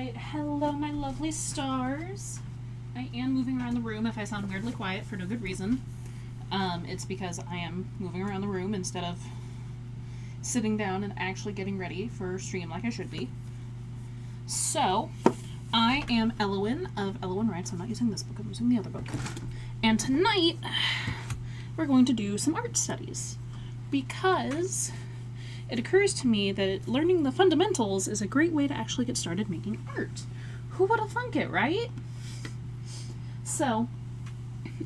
Alright, hello my lovely stars. I am moving around the room if I sound weirdly quiet for no good reason. It's because I am moving around the room instead of sitting down and actually getting ready for stream like I should be. So, I am Elowin of Elowin Writes. I'm not using this book, I'm using the other book. And tonight, we're going to do some art studies. Because it occurs to me that learning the fundamentals is a great way to actually get started making art. Who would have thunk it, right? So,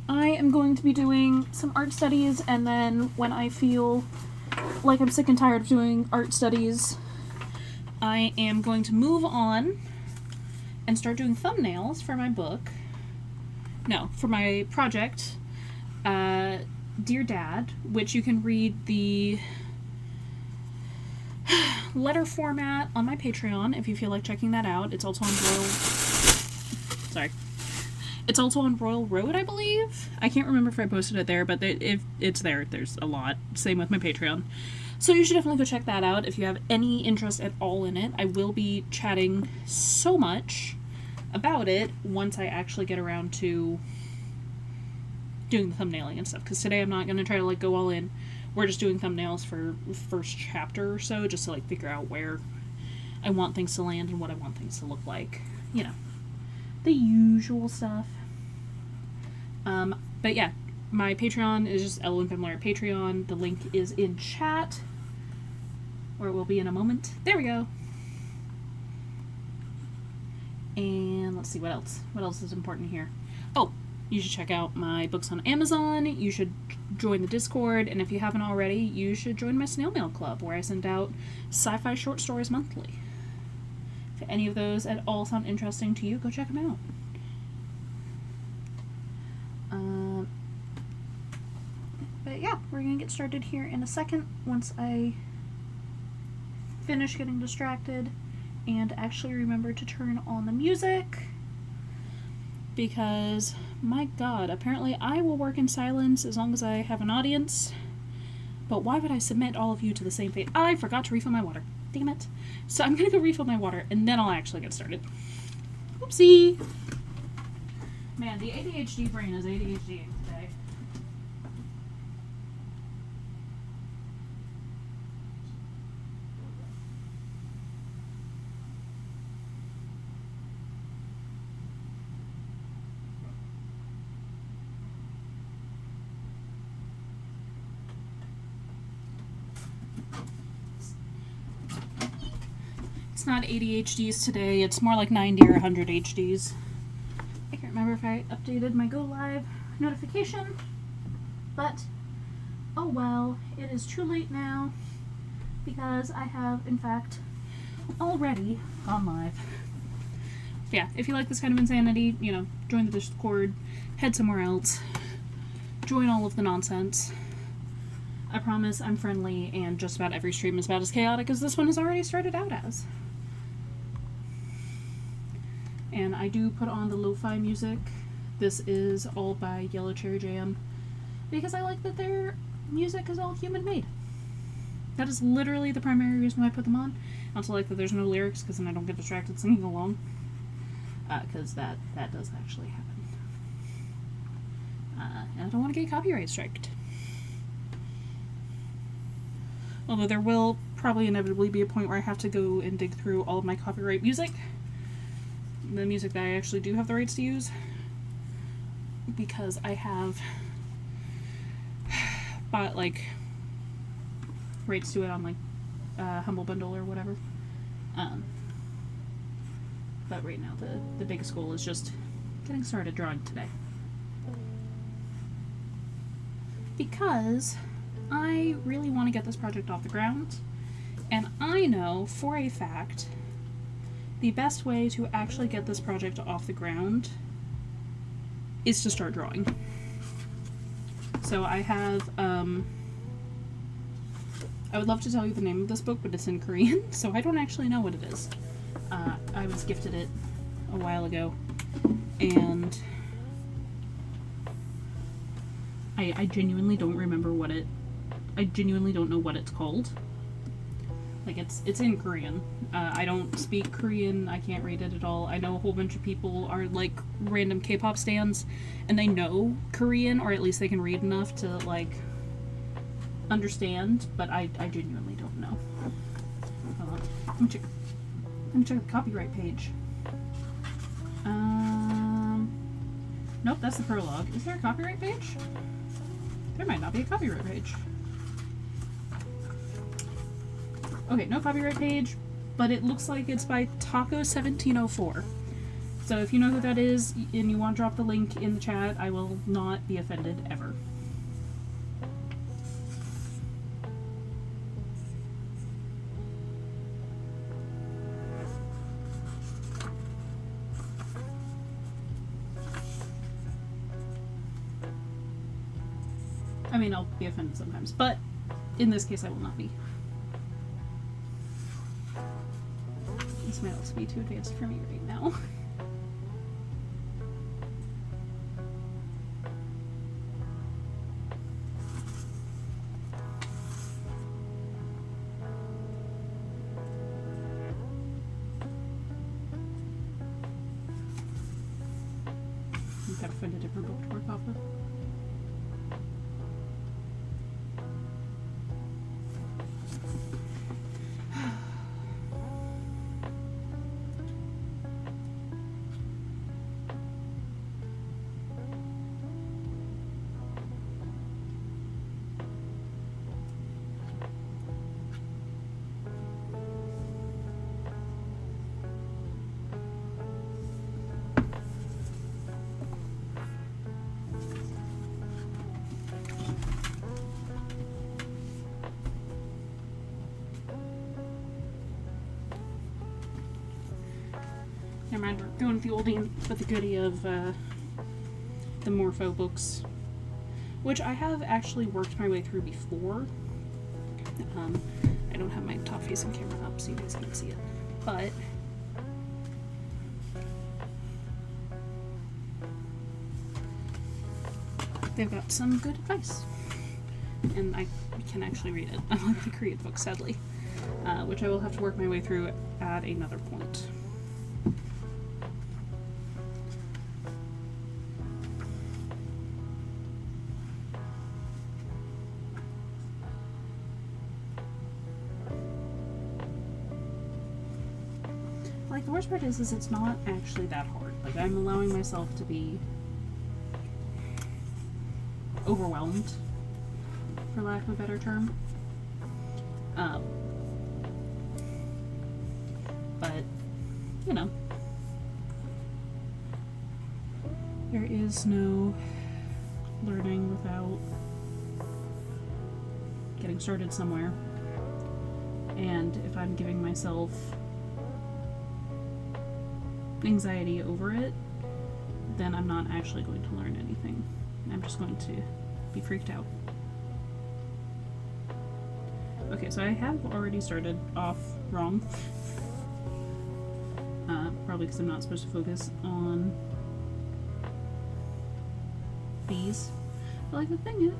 I am going to be doing some art studies, and then when I feel like I'm sick and tired of doing art studies, I am going to move on and start doing thumbnails for my book. No, for my project, Dear Dad, which you can read the letter format on my Patreon if you feel like checking that out. It's also on It's also on Royal Road, I believe. I can't remember if I posted it there, but if it's there, there's a lot. Same with my Patreon. So you should definitely go check that out if you have any interest at all in it. I will be chatting so much about it once I actually get around to doing the thumbnailing and stuff, because today I'm not going to try to like go all in. We're just doing thumbnails for first chapter or so, just to like figure out where I want things to land and what I want things to look like. You know, the usual stuff. But yeah, my Patreon is just Elowin Fanart at Patreon. The link is in chat, or it will be in a moment. There we go. And let's see what else. What else is important here? Oh, you should check out my books on Amazon. You should join the Discord, and if you haven't already, you should join my snail mail club, where I send out sci-fi short stories monthly. If any of those at all sound interesting to you, go check them out. But yeah, we're gonna get started here in a second once I finish getting distracted and actually remember to turn on the music. Because, my god, apparently I will work in silence as long as I have an audience. But why would I submit all of you to the same fate? I forgot to refill my water. Damn it. So I'm gonna go refill my water, and then I'll actually get started. Oopsie! Man, the ADHD brain is ADHDing today. It's not ADHDs today, it's more like 90 or 100 HDs. I can't remember if I updated my Go Live notification, but oh well, it is too late now because I have, in fact, already gone live. Yeah, if you like this kind of insanity, you know, join the Discord, head somewhere else, join all of the nonsense. I promise I'm friendly, and just about every stream is about as chaotic as this one has already started out as. And I do put on the lo-fi music. This is all by Yellow Cherry Jam, because I like that their music is all human-made. That is literally the primary reason why I put them on. I also like that there's no lyrics, because then I don't get distracted singing along. Because that does actually happen. And I don't want to get copyright striked. Although there will probably inevitably be a point where I have to go and dig through all of my copyright music. The music that I actually do have the rights to use. Because I have bought, like, rights to it on, like, Humble Bundle or whatever. But right now, the biggest goal is just getting started drawing today. Because I really want to get this project off the ground, and I know for a fact the best way to actually get this project off the ground is to start drawing. So I have, I would love to tell you the name of this book, but it's in Korean, so I don't actually know what it is. I was gifted it a while ago, and I genuinely don't remember I genuinely don't know what it's called. Like, it's in Korean. I don't speak Korean. I can't read it at all. I know a whole bunch of people are, like, random K-pop stans, and they know Korean, or at least they can read enough to, like, understand, but I genuinely don't know. Hold on. Let me check the copyright page. Nope, that's the prologue. Is there a copyright page? There might not be a copyright page. Okay, no copyright page, but it looks like it's by Taco1704. So if you know who that is and you want to drop the link in the chat, I will not be offended ever. I mean, I'll be offended sometimes, but in this case I will not be. This might also be too advanced for me right now. I've got to find a different book to work off of. Never mind, we're going with the oldie but the goodie of the Morpho books, which I have actually worked my way through before. I don't have my top facing camera up so you guys can't see it, but they've got some good advice, and I can actually read it. Unlike the Korean book, sadly, which I will have to work my way through at another point. Like, the worst part is it's not actually that hard. Like, I'm allowing myself to be overwhelmed, for lack of a better term. But, you know, there is no learning without getting started somewhere. And if I'm giving myself anxiety over it, then I'm not actually going to learn anything. I'm just going to be freaked out. Okay, so I have already started off wrong. Probably because I'm not supposed to focus on these. But like the thing is,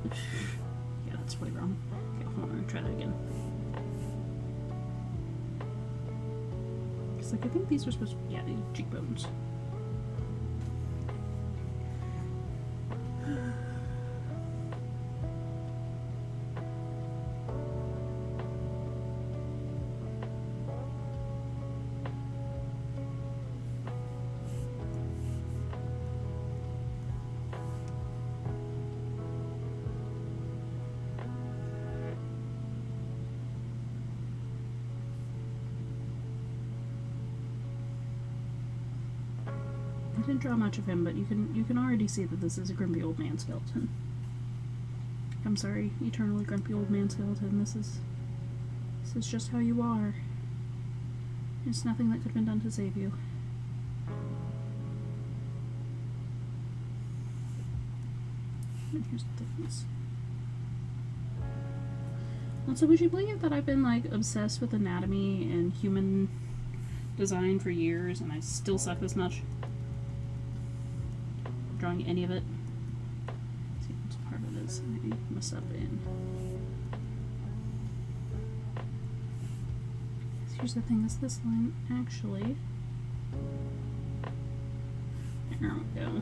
yeah, that's way wrong. Okay, hold on, I'm gonna try that again. Like, I think these are supposed to, yeah, these are cheekbones. I didn't draw much of him, but you can already see that this is a grumpy old man skeleton. I'm sorry, eternally grumpy old man skeleton. This is just how you are. There's nothing that could have been done to save you. And here's the difference. Also, would you believe that I've been, like, obsessed with anatomy and human design for years, and I still suck this much? Drawing any of it. Let's see what part of this I mess up in. Here's the thing, is this line actually... There we go.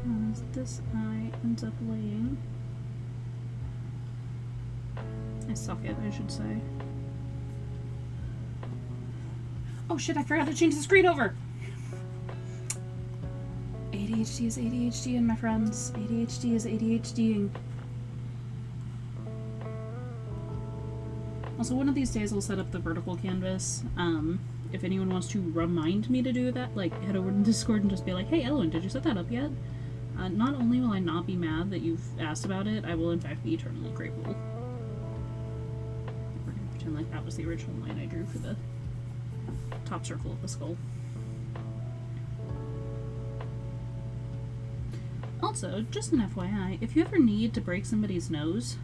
Because this eye ends up laying... I suck it, I should say. Oh shit, I forgot to change the screen over! ADHD is ADHD, my friends. ADHD is ADHDing. Also, one of these days I'll set up the vertical canvas. If anyone wants to remind me to do that, like, head over to Discord and just be like, hey, Ellen, did you set that up yet? Not only will I not be mad that you've asked about it, I will in fact be eternally grateful. We're gonna pretend like that was the original line I drew for the top circle of the skull. Also, just an FYI, if you ever need to break somebody's nose,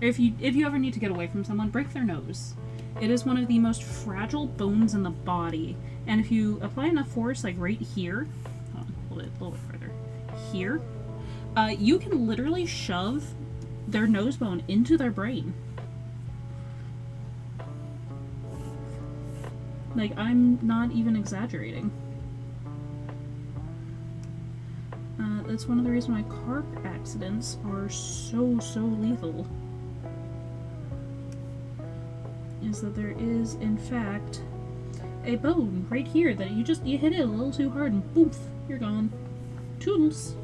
if you ever need to get away from someone, break their nose. It is one of the most fragile bones in the body, and if you apply enough force, like right here, a little bit further, here, you can literally shove their nose bone into their brain. Like, I'm not even exaggerating. That's one of the reasons why car accidents are so lethal. Is that there is, in fact, a bone right here that you hit it a little too hard and boom, you're gone. Toodles.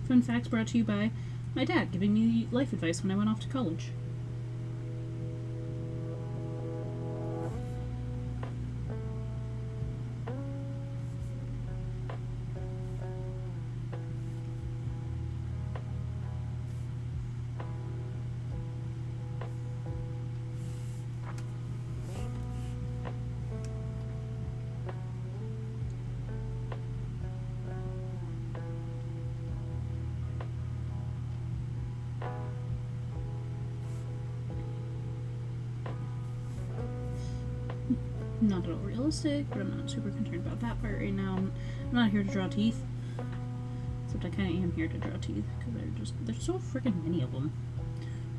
Fun facts brought to you by my dad giving me life advice when I went off to college. Not at all realistic, but I'm not super concerned about that part right now. I'm not here to draw teeth. Except I kind of am here to draw teeth, because there's so freaking many of them.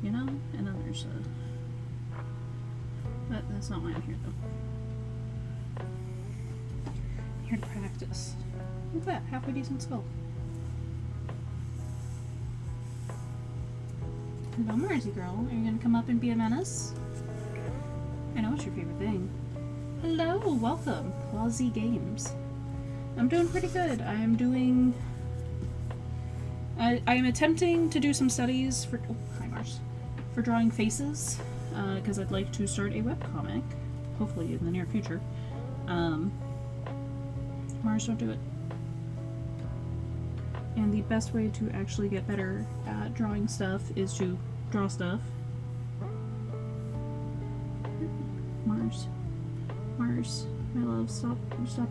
You know? And then there's that's not why I'm here, though. I'm here to practice. Look at that, halfway decent skull. Hello, Marcy girl. Are you gonna come up and be a menace? I know it's your favorite thing. Hello, welcome, Clausy Games. I'm doing pretty good. I am attempting to do some studies for hi Mars, for drawing faces, because I'd like to start a webcomic, hopefully in the near future. Mars, don't do it. And the best way to actually get better at drawing stuff is to draw stuff. Mars, my love, stop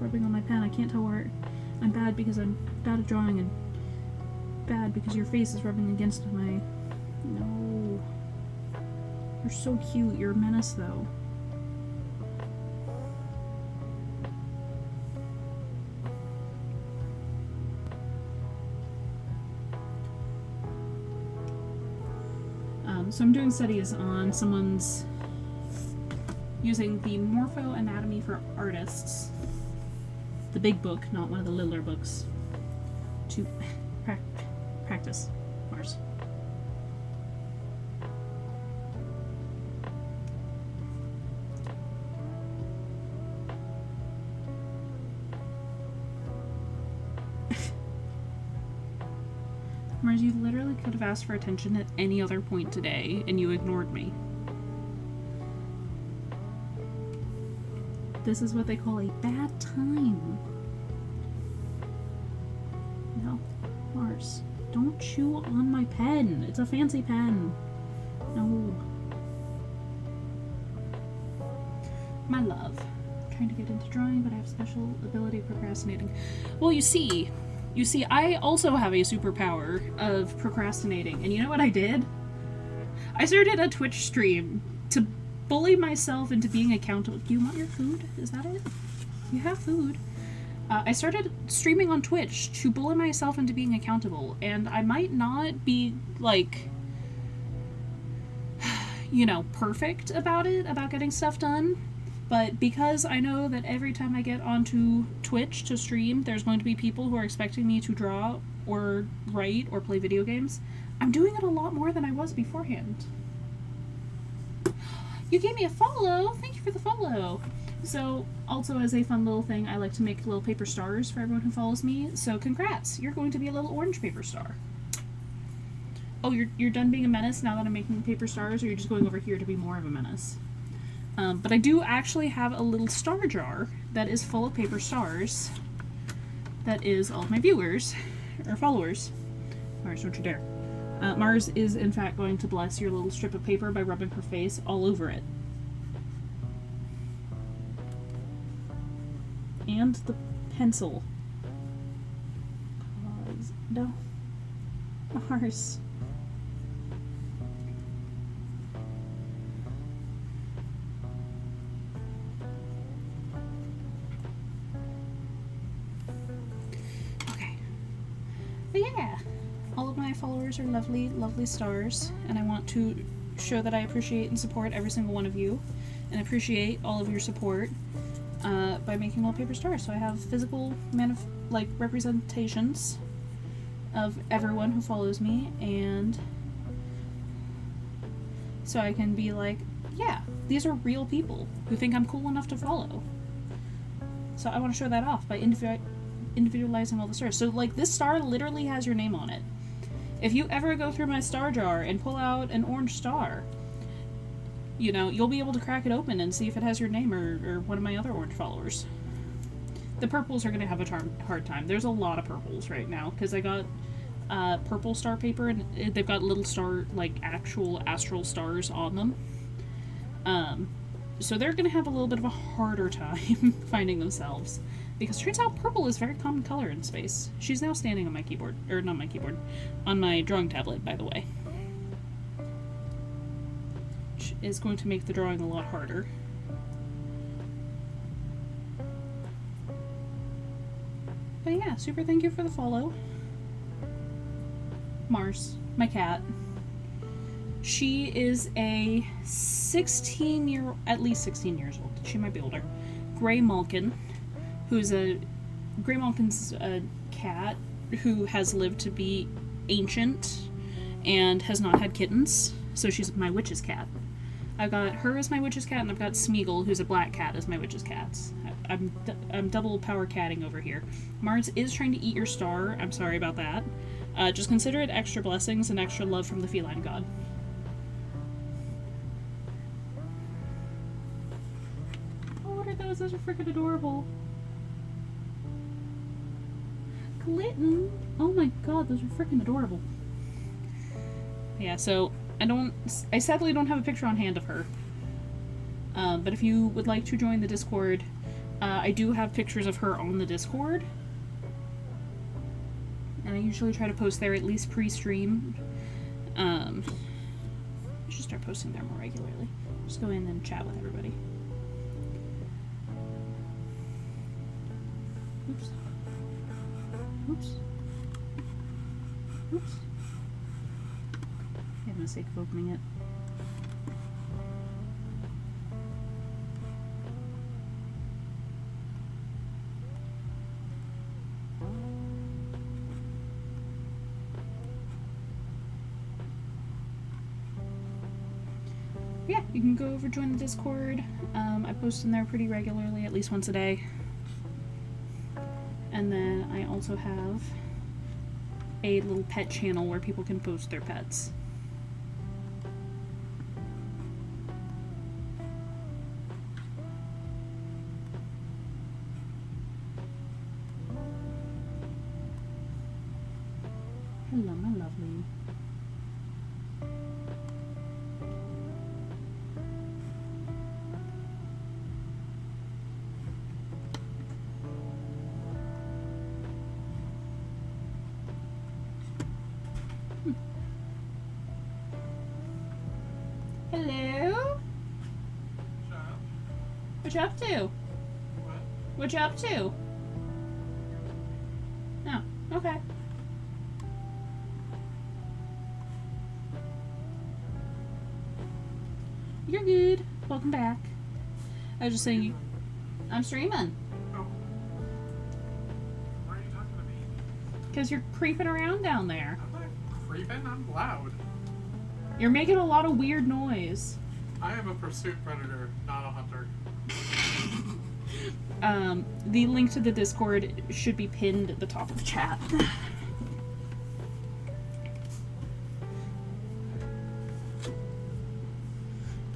rubbing on my pen. I can't tell where I'm bad because I'm bad at drawing and bad because your face is rubbing against my... No. You're so cute. You're a menace, though. So I'm doing studies on someone's using the Morpho-Anatomy for Artists, the big book, not one of the littler books, to practice Mars. Mars, you literally could have asked for attention at any other point today, and you ignored me. This is what they call a bad time. No, Mars, Don't chew on my pen. It's a fancy pen. No. My love. I'm trying to get into drawing, but I have special ability of procrastinating. Well, you see, I also have a superpower of procrastinating. And you know what I did? I started a Twitch stream to bully myself into being accountable. Do you want your food? Is that it? You have food. I started streaming on Twitch to bully myself into being accountable, and I might not be, like, you know, perfect about it, about getting stuff done, but because I know that every time I get onto Twitch to stream, there's going to be people who are expecting me to draw or write or play video games, I'm doing it a lot more than I was beforehand. You gave me a follow! Thank you for the follow! So, also as a fun little thing, I like to make little paper stars for everyone who follows me, so congrats! You're going to be a little orange paper star. Oh, you're done being a menace now that I'm making paper stars, or you're just going over here to be more of a menace? But I do actually have a little star jar that is full of paper stars that is all of my viewers, or followers. Mars, don't you dare. Mars is in fact going to bless your little strip of paper by rubbing her face all over it. And the pencil. No. Mars. Okay. But yeah, all of my followers are lovely, lovely stars, and I want to show that I appreciate and support every single one of you, and appreciate all of your support. By making little paper stars. So I have physical representations of everyone who follows me, and so I can be like, yeah, these are real people who think I'm cool enough to follow. So I want to show that off by individualizing all the stars. So like this star literally has your name on it. If you ever go through my star jar and pull out an orange star, you know, you'll be able to crack it open and see if it has your name or one of my other orange followers. The purples are going to have a hard time. There's a lot of purples right now, because I got purple star paper, and they've got little star, like, actual astral stars on them. So they're going to have a little bit of a harder time finding themselves, because it turns out purple is a very common color in space. She's now standing on my keyboard, or not my keyboard, on my drawing tablet, by the way. Is going to make the drawing a lot harder. But yeah, super thank you for the follow. Mars, my cat. She is a at least 16 years old. She might be older. Gray Malkin, who's Gray Malkin's a cat who has lived to be ancient and has not had kittens, so she's my witch's cat. I've got her as my witch's cat, and I've got Smeagol, who's a black cat, as my witch's cats. I'm double power catting over here. Mars is trying to eat your star. I'm sorry about that. Just consider it extra blessings and extra love from the feline god. Oh, what are those? Those are freaking adorable. Glitten. Oh my god, those are freaking adorable. Yeah, so I sadly don't have a picture on hand of her. But if you would like to join the Discord, I do have pictures of her on the Discord. And I usually try to post there at least pre-stream. I should start posting there more regularly. Just go in and chat with everybody. Oops. Oops. Oops. I have no sake of opening it. Yeah, you can go over join the Discord. I post in there pretty regularly, at least once a day. And then I also have a little pet channel where people can post their pets. Hello, my lovely. Hello? What you up to? What you up to? Oh, okay. You're good. Welcome back. I was just saying, I'm streaming. Oh. Why are you talking to me? Because you're creeping around down there. I'm not creeping, I'm loud. You're making a lot of weird noise. I am a pursuit predator, not a hunter. The link to the Discord should be pinned at the top of the chat.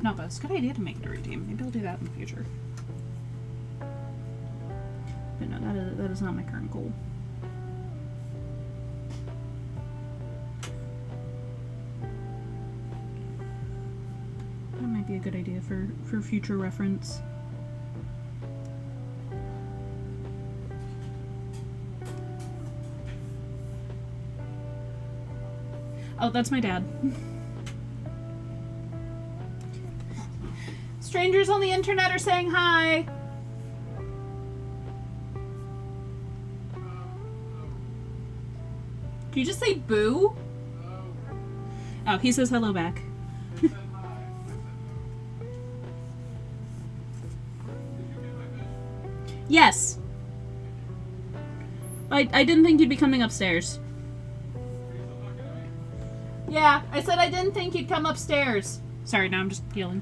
No, but it's a good idea to make it a redeem. Maybe I'll do that in the future. But no, that is not my current goal. That might be a good idea for future reference. Oh, that's my dad. Strangers on the internet are saying hi. Did you just say boo? Oh, he says hello back. Yes. I didn't think you'd be coming upstairs. Yeah, I said I didn't think you'd come upstairs. Sorry, now I'm just yelling.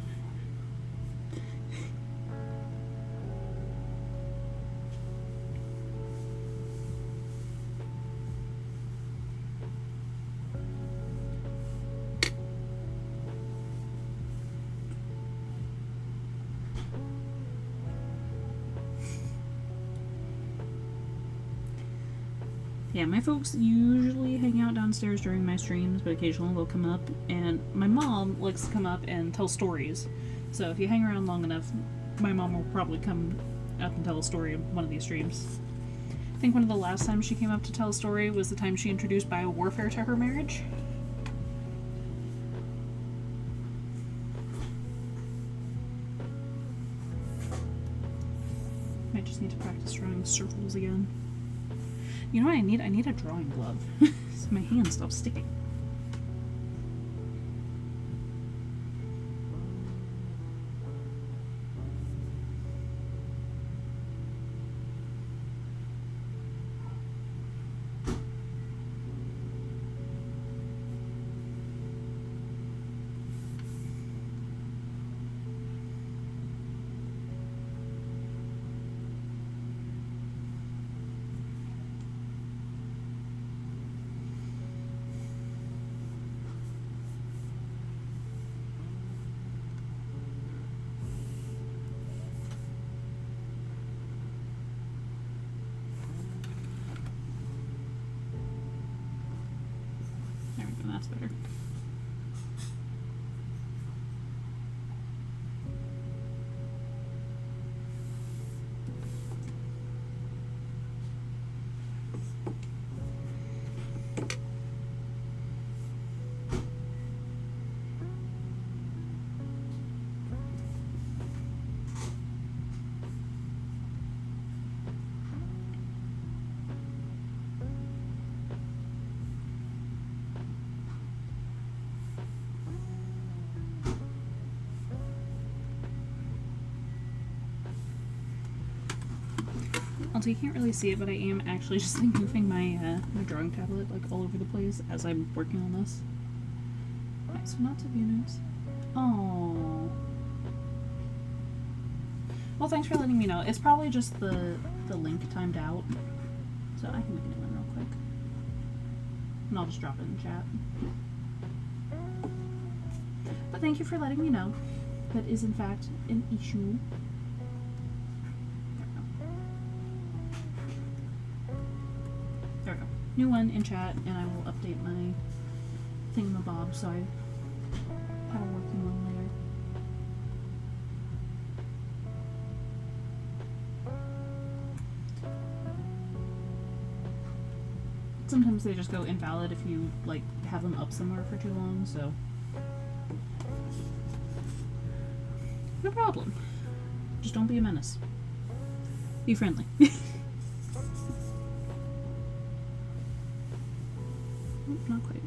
Yeah, my folks usually hang out downstairs during my streams, but occasionally they'll come up, and my mom likes to come up and tell stories. So if you hang around long enough, my mom will probably come up and tell a story in one of these streams. I think one of the last times she came up to tell a story was the time she introduced biowarfare to her marriage. Might just need to practice drawing circles again. You know what I need? I need a drawing glove. So my hand stops sticking. There we go, that's better. Also, you can't really see it, but I am actually just like moving my my drawing tablet like all over the place as I'm working on this. Alright, so not to Venus. Oh. Well, thanks for letting me know. It's probably just the link timed out, so I can make a new one real quick, and I'll just drop it in the chat. But thank you for letting me know. That is in fact an issue. There we go. new one in chat, and I will update my thingamabob so I have a working one later. Sometimes they just go invalid if you like have them up somewhere for too long, so no problem. Just don't be a menace. Be friendly. Not quite.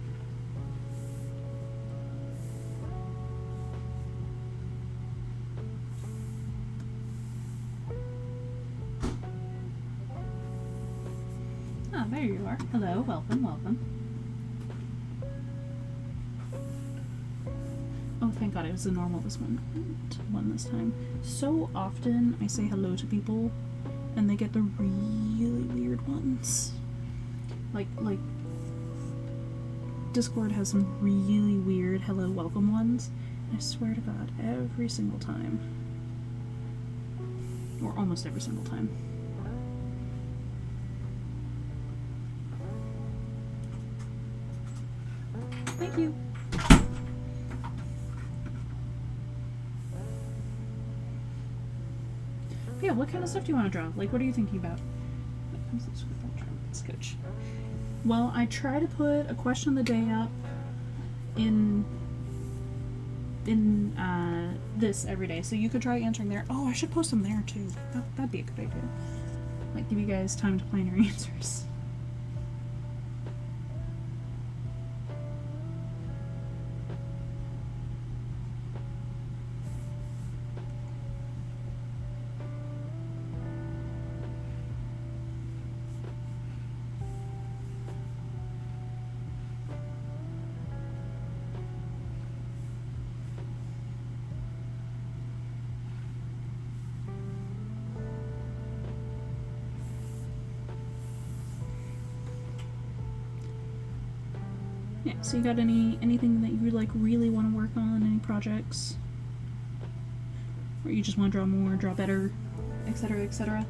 Ah, there you are. Hello, welcome, welcome. Oh, thank God, it was a normal this one this time. So often I say hello to people and they get the really weird ones. Like Discord has some really weird hello welcome ones. I swear to God, every single time. Or almost every single time. Thank you. Yeah, what kind of stuff do you want to draw? Like, what are you thinking about? Coach. Well, I try to put a question of the day up in this every day, so you could try answering there. Oh, I should post them there too. That'd be a good idea. Like, give you guys time to plan your answers. Yeah, so you got anything that you like really want to work on, any projects? Or you just want to draw more, draw better, etc., etc.?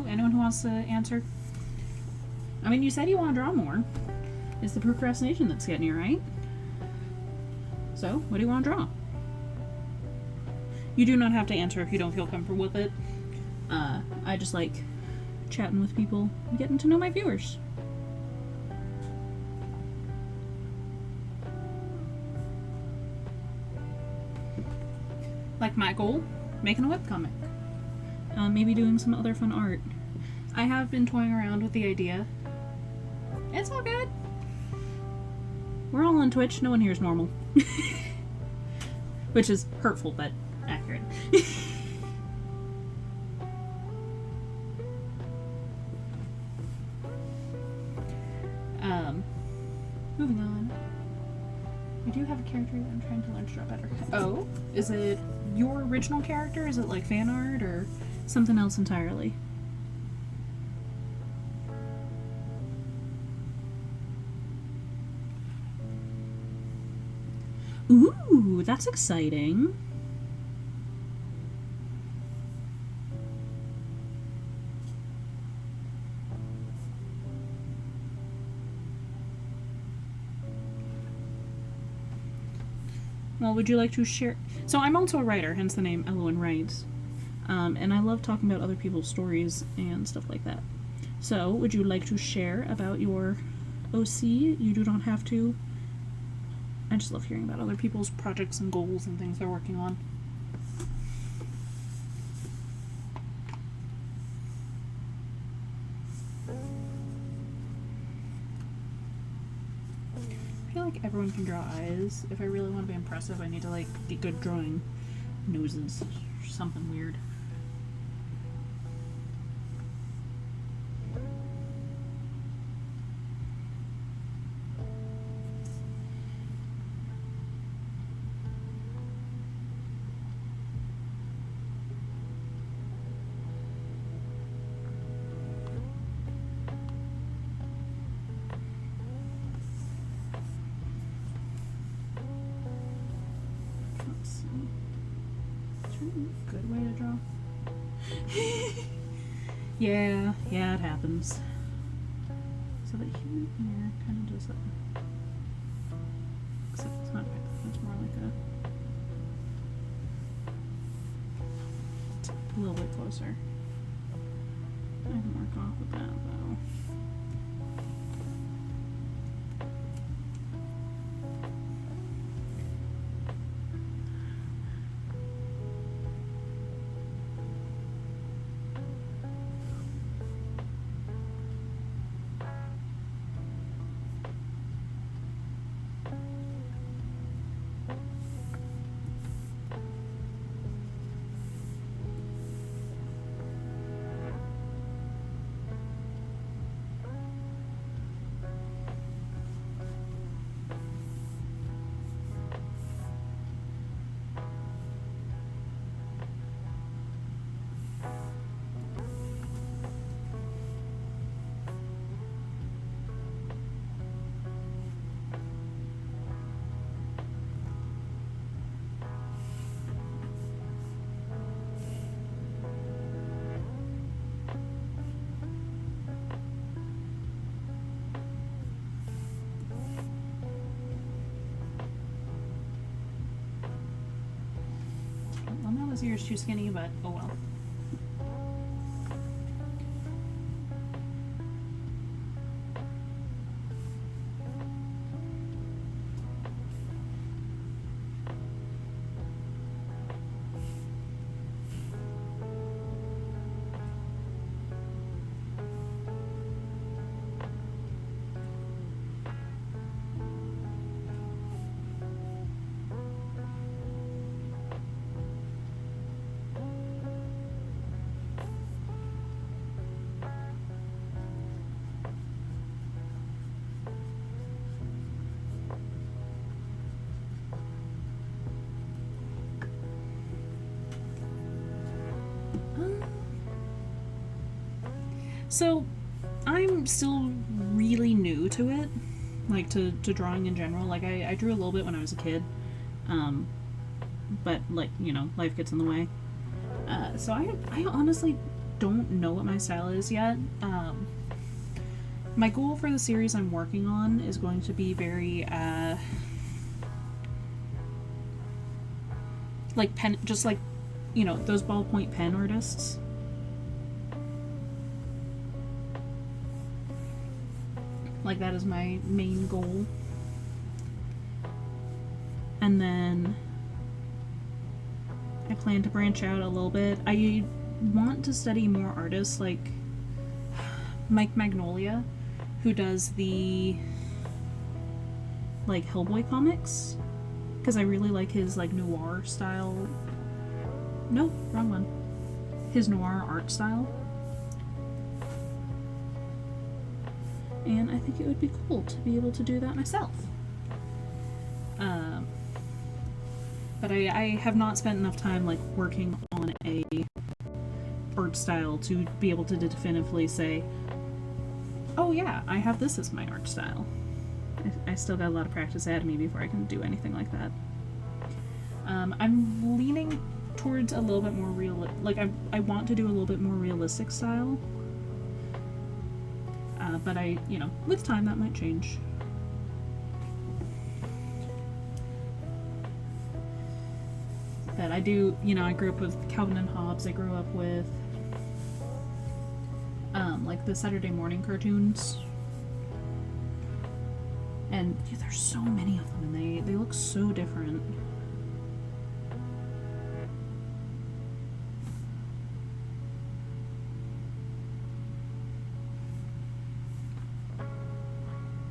Anyone who wants to answer? I mean, you said you want to draw more. It's the procrastination that's getting you, right? So, what do you want to draw? You do not have to answer if you don't feel comfortable with it. I just like chatting with people and getting to know my viewers. Like my goal, making a webcomic. Maybe doing some other fun art. I have been toying around with the idea. It's all good. We're all on Twitch. No one here is normal. Which is hurtful, but accurate. Moving on. I do have a character that I'm trying to learn to draw better. Oh? Is it your original character? Is it like fan art or something else entirely? Ooh, that's exciting. Well, would you like to share? So I'm also a writer, hence the name Elowen Writes. And I love talking about other people's stories and stuff like that. So, would you like to share about your OC? You do not have to. I just love hearing about other people's projects and goals and things they're working on. I feel like everyone can draw eyes. If I really want to be impressive, I need to like get good drawing noses or something weird. Let's see. Is there a good way to draw? Yeah, it happens. So the human ear kind of does that. Except it's not quite that. It's more like a little bit closer. I can work off with that though. Well, now this ear's too skinny, but oh well. So, I'm still really new to it, like to drawing in general. Like I drew a little bit when I was a kid, but like life gets in the way. So I honestly don't know what my style is yet. My goal for the series I'm working on is going to be very like pen, just like those ballpoint pen artists. Like, that is my main goal. And then I plan to branch out a little bit. I want to study more artists like Mike Magnolia, who does the like Hellboy comics, because I really like his like noir style. No, wrong one. His noir art style. And I think it would be cool to be able to do that myself. But I have not spent enough time like working on a art style to be able to definitively say, oh yeah, I have this as my art style. I still got a lot of practice ahead of me before I can do anything like that. I'm leaning towards a little bit more I want to do a little bit more realistic style. But with time that might change. But I do, you know, I grew up with Calvin and Hobbes. I grew up with, like, the Saturday morning cartoons. And yeah, there's so many of them, and they look so different.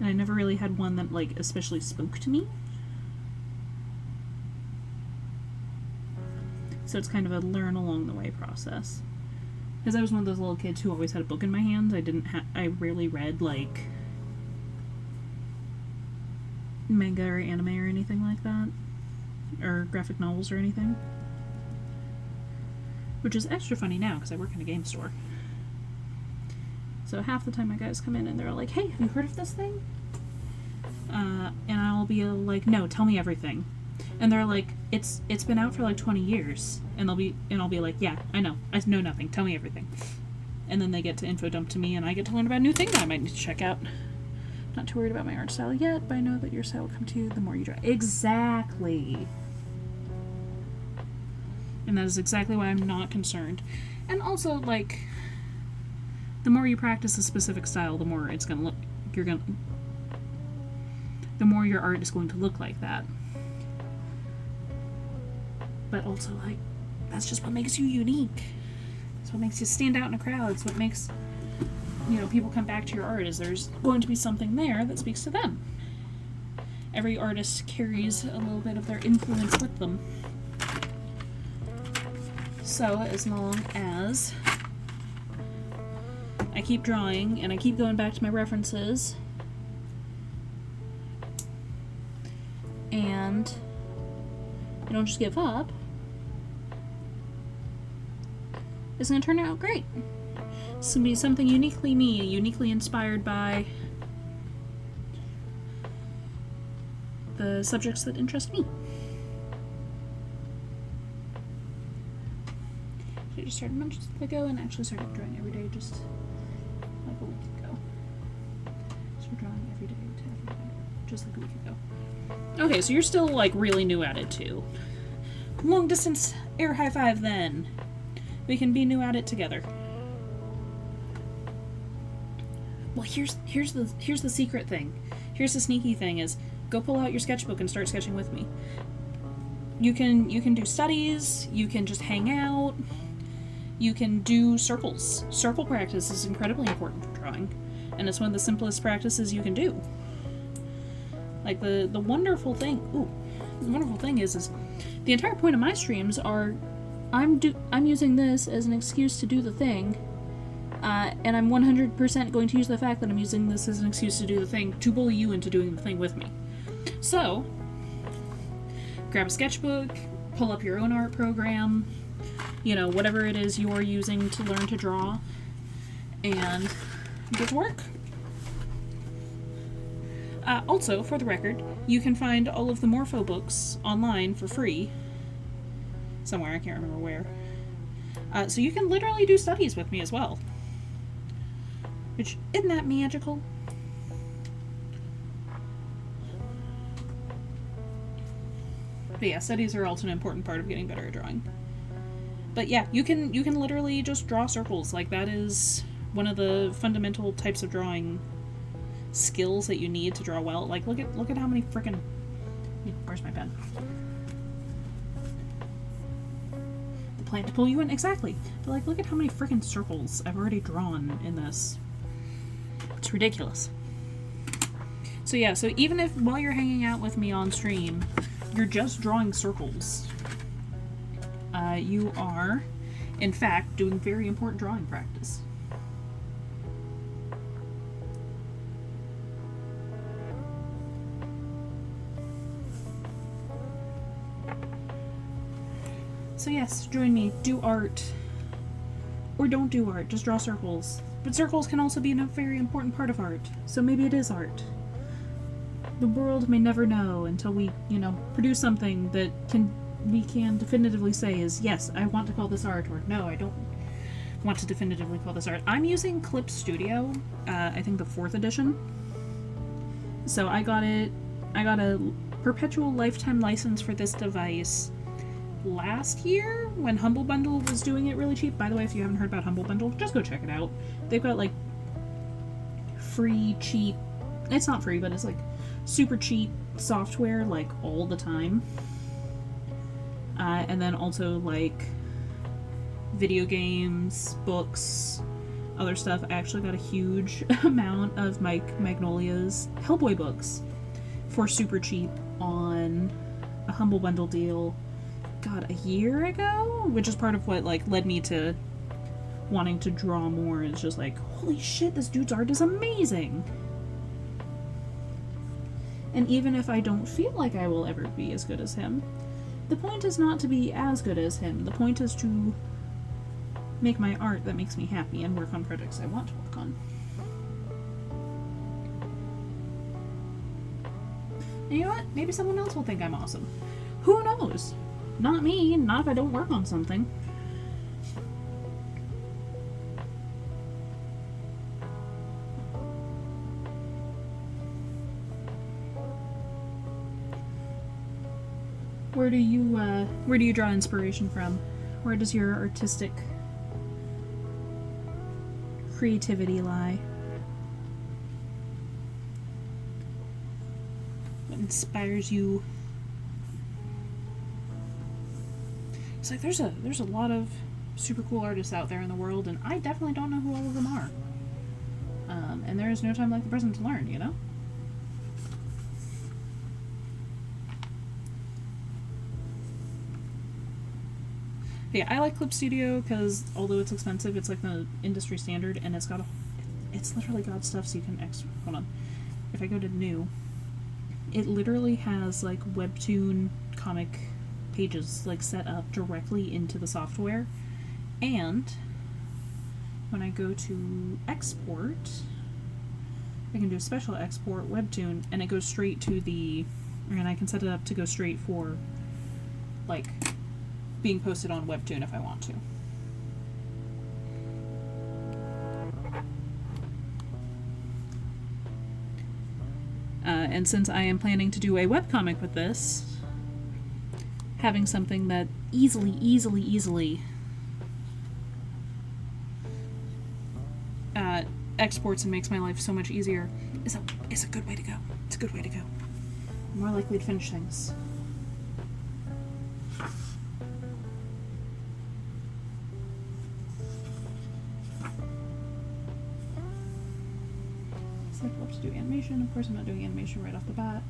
And I never really had one that, like, especially spoke to me. So it's kind of a learn along the way process. Because I was one of those little kids who always had a book in my hands. I rarely read, like, manga or anime or anything like that. Or graphic novels or anything. Which is extra funny now, because I work in a game store. So half the time my guys come in and they're like, hey, have you heard of this thing? And I'll be like, no, tell me everything. And they're like, it's been out for like 20 years. And I'll be like, yeah, I know nothing. Tell me everything. And then they get to info dump to me, and I get to learn about a new thing that I might need to check out. Not too worried about my art style yet, but I know that your style will come to you the more you try. Exactly. And that is exactly why I'm not concerned. And also, like, the more you practice a specific style, the more it's gonna look. The more your art is going to look like that. But also, like, that's just what makes you unique. It's what makes you stand out in a crowd. It's what makes, you know, people come back to your art, is there's going to be something there that speaks to them. Every artist carries a little bit of their influence with them. So, as long as I keep drawing and I keep going back to my references and I don't just give up, it's going to turn out great. It's going to be something uniquely me, uniquely inspired by the subjects that interest me. I just started months ago and actually started drawing every day just like a week ago. So we're drawing every day to every day, just like a week ago. Okay, so you're still like really new at it too. Long distance air high five then. We can be new at it together. Well, here's the secret thing. Here's the sneaky thing is go pull out your sketchbook and start sketching with me. You can do studies, you can just hang out, you can do circles. Circle practice is incredibly important for drawing, and it's one of the simplest practices you can do. Like the wonderful thing is the entire point of my streams are I'm using this as an excuse to do the thing, and I'm 100% going to use the fact that I'm using this as an excuse to do the thing to bully you into doing the thing with me. So, grab a sketchbook, pull up your own art program, you know, whatever it is you're using to learn to draw, and get to work. Also, for the record, you can find all of the Morpho books online for free. Somewhere, I can't remember where. So you can literally do studies with me as well. Which, isn't that magical? But yeah, studies are also an important part of getting better at drawing. But yeah, you can literally just draw circles. Like, that is one of the fundamental types of drawing skills that you need to draw well. Like, look at how many frickin'... Where's my pen? The plan to pull you in? Exactly. But, like, look at how many frickin' circles I've already drawn in this. It's ridiculous. So yeah, so even if while you're hanging out with me on stream, you're just drawing circles, you are, in fact, doing very important drawing practice. So yes, join me. Do art. Or don't do art. Just draw circles. But circles can also be a very important part of art. So maybe it is art. The world may never know until we, produce something that we can definitively say is, yes, I want to call this art, or no, I don't want to definitively call this art. I'm using Clip Studio, I think the 4th edition. So I got a perpetual lifetime license for this device last year when Humble Bundle was doing it really cheap. By the way, if you haven't heard about Humble Bundle, just go check it out. They've got like free, cheap, it's not free, but it's like super cheap software like all the time. And then also like video games, books, other stuff. I actually got a huge amount of Mike Magnolia's Hellboy books for super cheap on a Humble Bundle deal, God, a year ago? Which is part of what like led me to wanting to draw more. It's just like, holy shit, this dude's art is amazing! And even if I don't feel like I will ever be as good as him, the point is not to be as good as him. The point is to make my art that makes me happy and work on projects I want to work on. And you know what? Maybe someone else will think I'm awesome. Who knows? Not me, not if I don't work on something. Where do you draw inspiration from? Where does your artistic creativity lie? What inspires you? It's like there's a lot of super cool artists out there in the world, and I definitely don't know who all of them are. And there is no time like the present to learn, you know? Yeah, I like Clip Studio because although it's expensive, it's like the industry standard, and it's literally got stuff so you can hold on. If I go to new, it literally has like webtoon comic pages like set up directly into the software, and when I go to export, I can do a special export webtoon, and it goes straight to and I can set it up to go straight for like being posted on Webtoon if I want to. And since I am planning to do a webcomic with this, having something that easily exports and makes my life so much easier is a good way to go. It's a good way to go. I'm more likely to finish things. To do animation. Of course, I'm not doing animation right off the bat.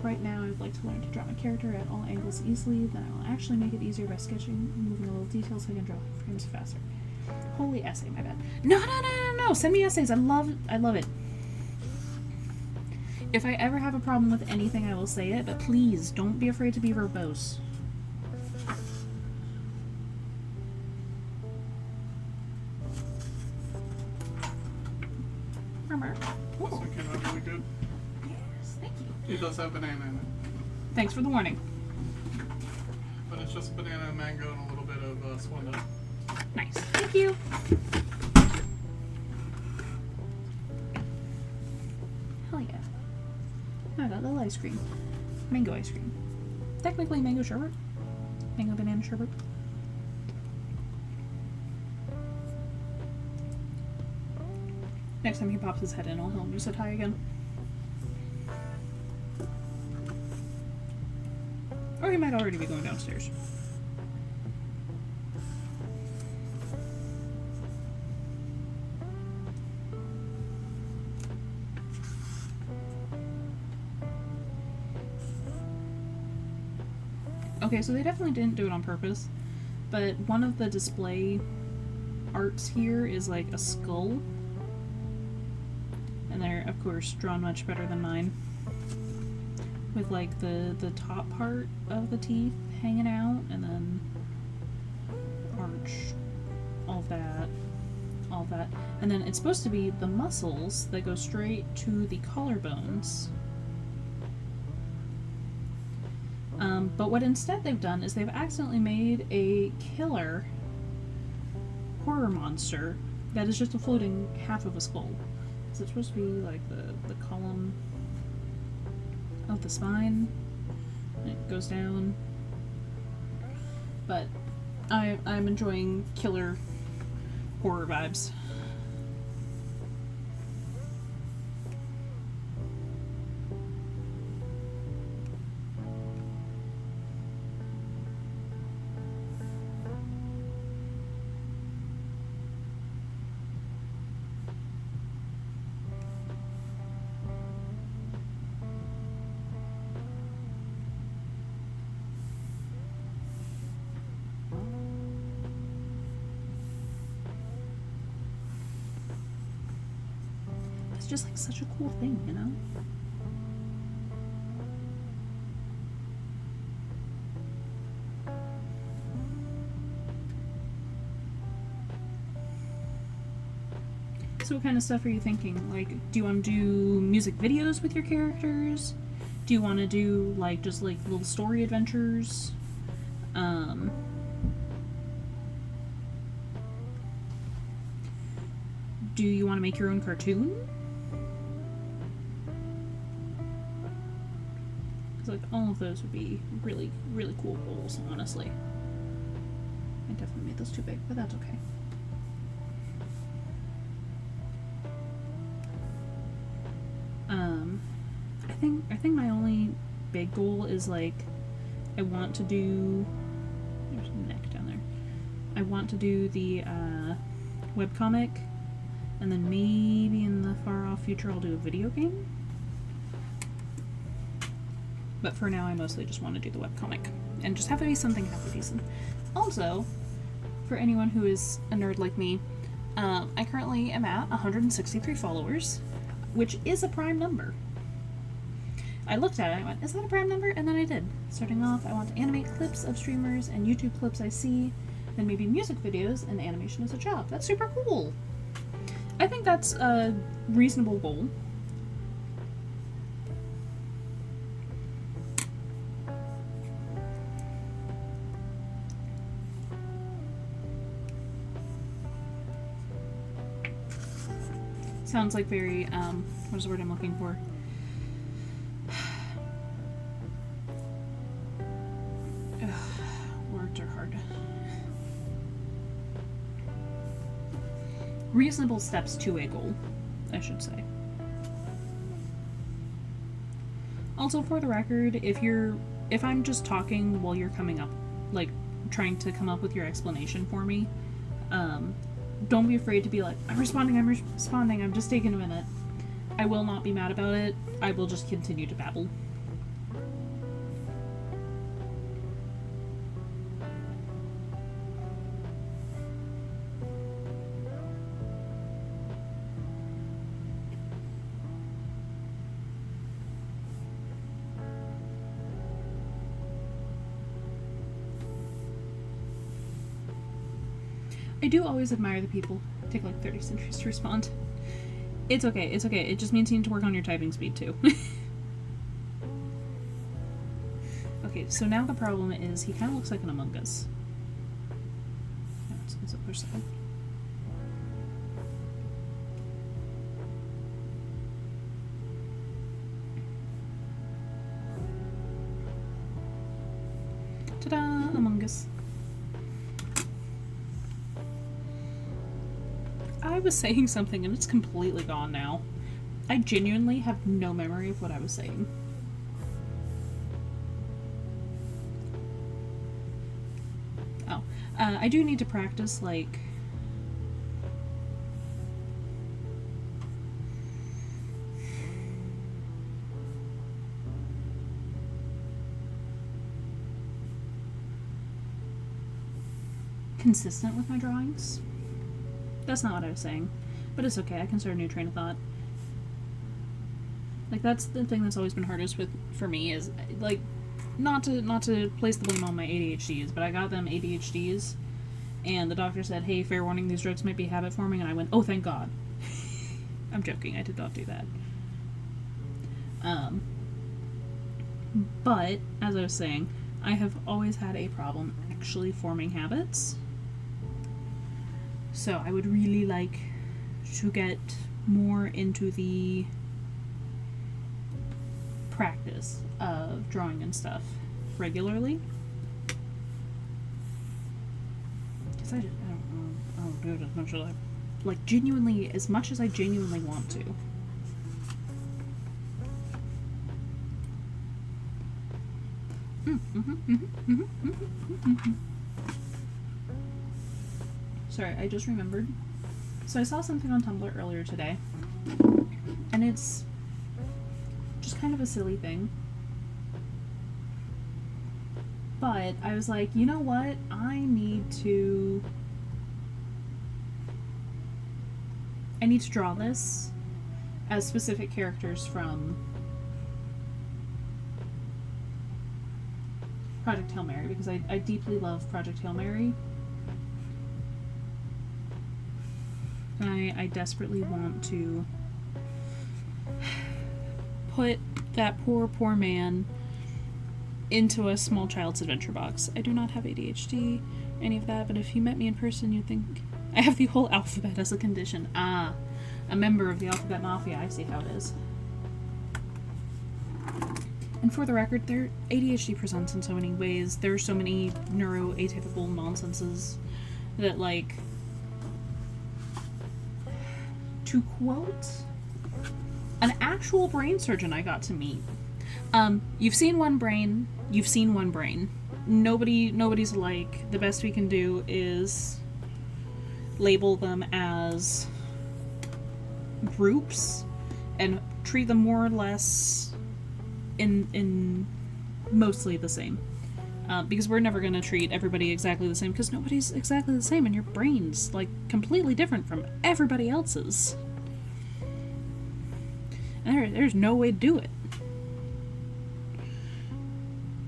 Right now, I'd like to learn to draw my character at all angles easily. Then I will actually make it easier by sketching and moving a little details so I can draw frames faster. Holy essay, my bad. No! Send me essays. I love it. If I ever have a problem with anything, I will say it, but please don't be afraid to be verbose. This one came out really good. Yes, thank you. It does have banana in it. Thanks for the warning. But it's just banana and mango and a little bit of swan nut. Nice. Thank you. Hell yeah. I got little ice cream. Mango ice cream. Technically mango sherbet. Mango banana sherbet. Next time he pops his head in, I'll use a tie again. Or he might already be going downstairs. Okay, so they definitely didn't do it on purpose, but one of the display arts here is like a skull. And they're, of course, drawn much better than mine. With, like, the top part of the teeth hanging out, and then arch, all that. And then it's supposed to be the muscles that go straight to the collarbones. But what instead they've done is they've accidentally made a killer horror monster that is just a floating half of a skull. Is it supposed to be like the column of the spine? And it goes down. but I'm enjoying killer horror vibes. It's just like such a cool thing, you know? So what kind of stuff are you thinking? Like, do you want to do music videos with your characters? Do you want to do, like, just, like, little story adventures? Do you want to make your own cartoon? Because, like, all of those would be really, really cool goals, honestly. I definitely made those too big, but that's okay. I think my only big goal is, like, I want to do... There's a neck down there. I want to do the webcomic, and then maybe in the far-off future I'll do a video game. But for now I mostly just want to do the webcomic, and just have it be something halfway decent. Also, for anyone who is a nerd like me, I currently am at 163 followers, which is a prime number. I looked at it and I went, is that a prime number? And then I did. Starting off, I want to animate clips of streamers and YouTube clips I see, then maybe music videos, and animation as a job. That's super cool. I think that's a reasonable goal. Sounds like very, what is the word I'm looking for? Words are hard. Reasonable steps to a goal, I should say. Also, for the record, if I'm just talking while you're coming up, like, trying to come up with your explanation for me, don't be afraid to be like, I'm responding, I'm just taking a minute. I will not be mad about it. I will just continue to babble. I do always admire the people who take like 30 centuries to respond. It's okay, it's okay. It just means you need to work on your typing speed too. Okay, so now the problem is he kind of looks like an Among Us. No, it's a push side. Ta-da! Among Us. I was saying something and it's completely gone now. I genuinely have no memory of what I was saying. Oh. I do need to practice, like... consistent with my drawings. That's not what I was saying, but it's okay. I can start a new train of thought. Like, that's the thing that's always been hardest for me is, like, not to place the blame on my ADHDs, but I got them ADHDs, and the doctor said, hey, fair warning, these drugs might be habit forming, and I went, oh, thank God. I'm joking, I did not do that. But, as I was saying, I have always had a problem actually forming habits. So I would really like to get more into the practice of drawing and stuff regularly. Because I don't do it as much as I, like, genuinely, as much as I genuinely want to. Sorry, I just remembered. So I saw something on Tumblr earlier today, and it's just kind of a silly thing. But I was like, you know what? I need to draw this as specific characters from Project Hail Mary, because I deeply love Project Hail Mary. And I desperately want to put that poor man into a small child's adventure box. I do not have ADHD, any of that, but if you met me in person, you'd think I have the whole alphabet as a condition. Ah, a member of the Alphabet Mafia. I see how it is. And for the record, their ADHD presents in so many ways. There are so many neuroatypical nonsenses that, like, to quote an actual brain surgeon I got to meet, you've seen one brain, you've seen one brain. Nobody's alike. The best we can do is label them as groups and treat them more or less in mostly the same. Because we're never going to treat everybody exactly the same, because nobody's exactly the same, and your brain's, like, completely different from everybody else's. And there's no way to do it.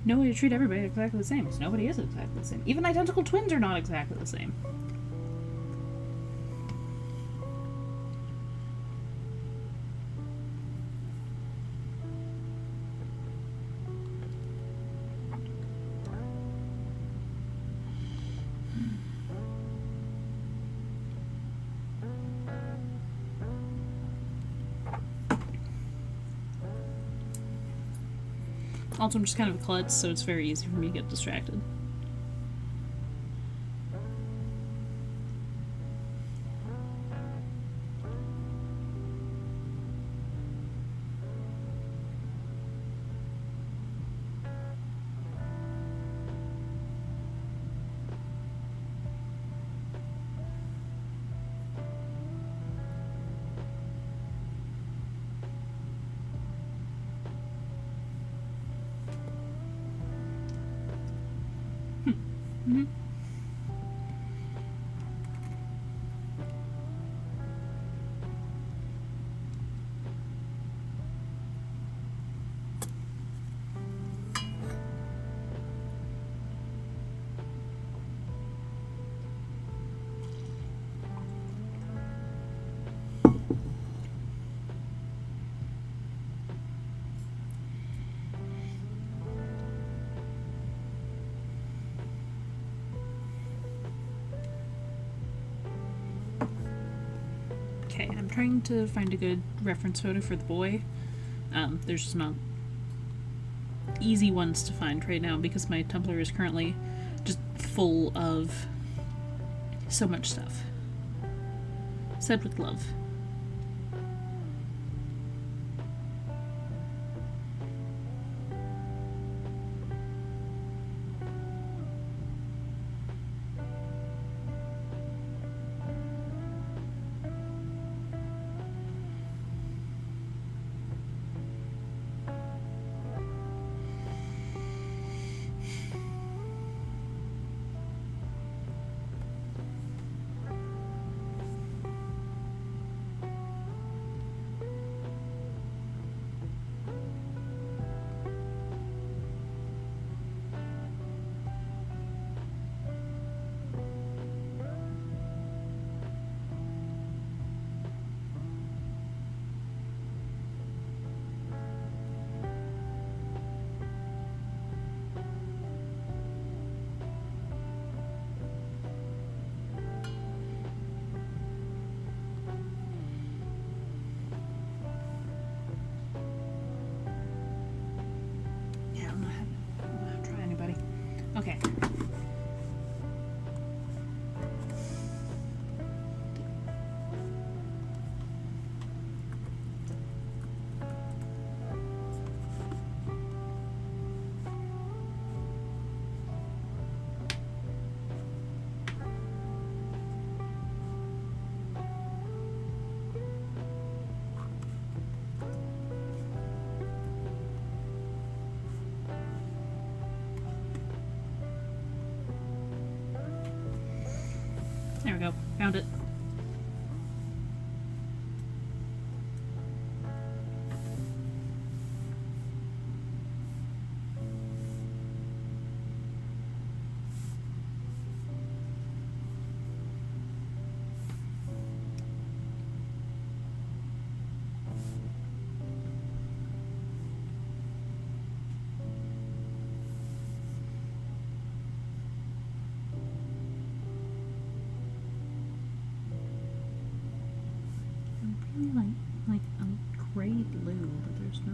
No way to treat everybody exactly the same, because nobody is exactly the same. Even identical twins are not exactly the same. Also, I'm just kind of a klutz, so it's very easy for me to get distracted. Mm-hmm. Okay, I'm trying to find a good reference photo for the boy. There's just not easy ones to find right now because my Tumblr is currently just full of so much stuff. Said with love. Okay. go. Found it. Like a gray blue, but there's no.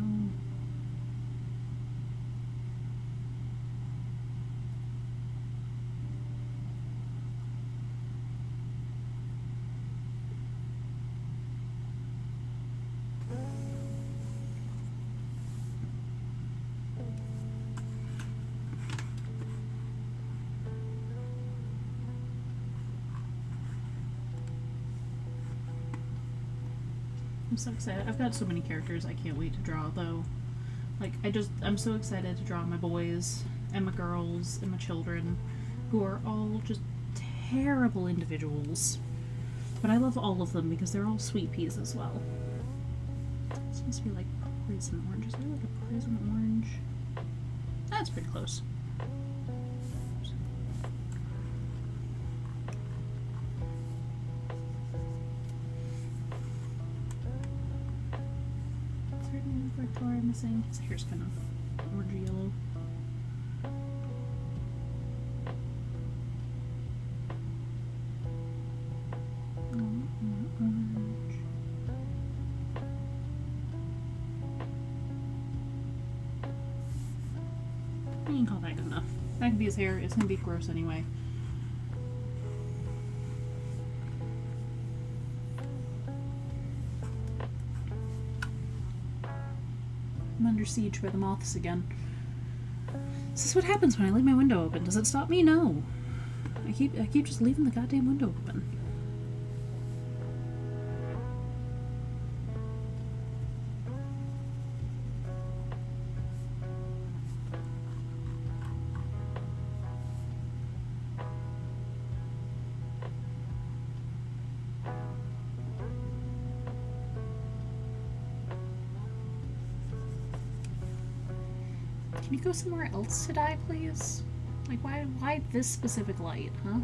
I'm so excited. I've got so many characters I can't wait to draw, though. Like, I'm so excited to draw my boys and my girls and my children, who are all just terrible individuals. But I love all of them because they're all sweet peas as well. This must be like prison orange. Is there like a prison orange? That's pretty close. Color I'm missing. His hair's kind of orangey yellow. Orange. I can call that good enough. That can be his hair. It's gonna be gross anyway. I'm under siege by the moths again. Is this what happens when I leave my window open? Does it stop me? No. I keep just leaving the goddamn window open. Can you go somewhere else to die, please? Like, why this specific light, huh?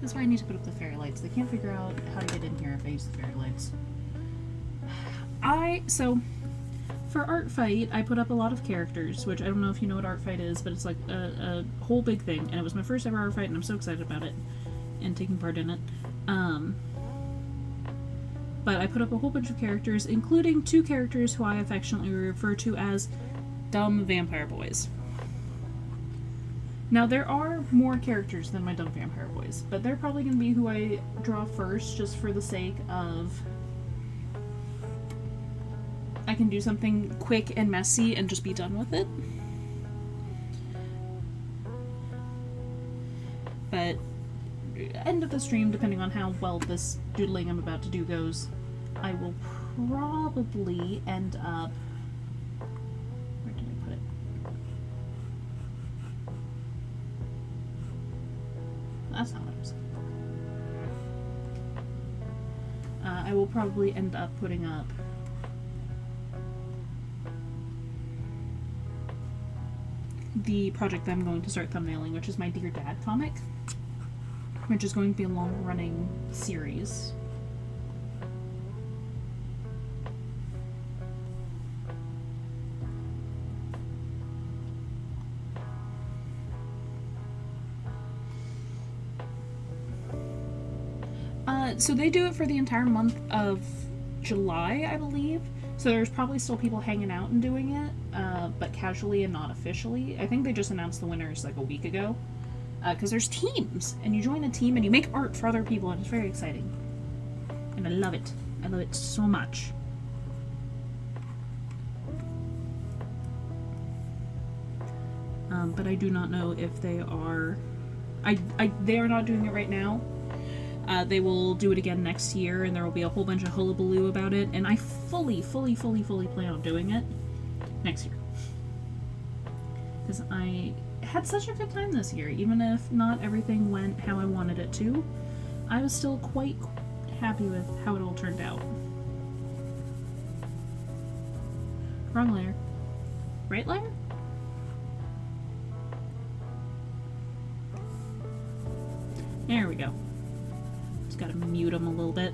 This is why I need to put up the fairy lights. They can't figure out how to get in here if I use the fairy lights. So, for Art Fight, I put up a lot of characters, which I don't know if you know what Art Fight is, but it's like a whole big thing, and it was my first ever Art Fight, and I'm so excited about it, and taking part in it. But I put up a whole bunch of characters, including 2 characters who I affectionately refer to as dumb vampire boys. Now, there are more characters than my dumb vampire boys, but they're probably going to be who I draw first, just for the sake of I can do something quick and messy and just be done with it. But end of the stream, depending on how well this doodling I'm about to do goes, I will probably end up... Where did I put it? That's not what I was saying. I will probably end up putting up the project that I'm going to start thumbnailing, which is my Dear Dad comic, which is going to be a long-running series. So they do it for the entire month of July, I believe. So there's probably still people hanging out and doing it, but casually and not officially. I think they just announced the winners like a week ago. Because there's teams, and you join a team and you make art for other people, and it's very exciting. And I love it. I love it so much. But I do not know if they are... they are not doing it right now. They will do it again next year, and there will be a whole bunch of hullabaloo about it, and I fully plan on doing it next year. Because I had such a good time this year, even if not everything went how I wanted it to. I was still quite happy with how it all turned out. Wrong layer. Right layer? There we go. Just gotta mute them a little bit.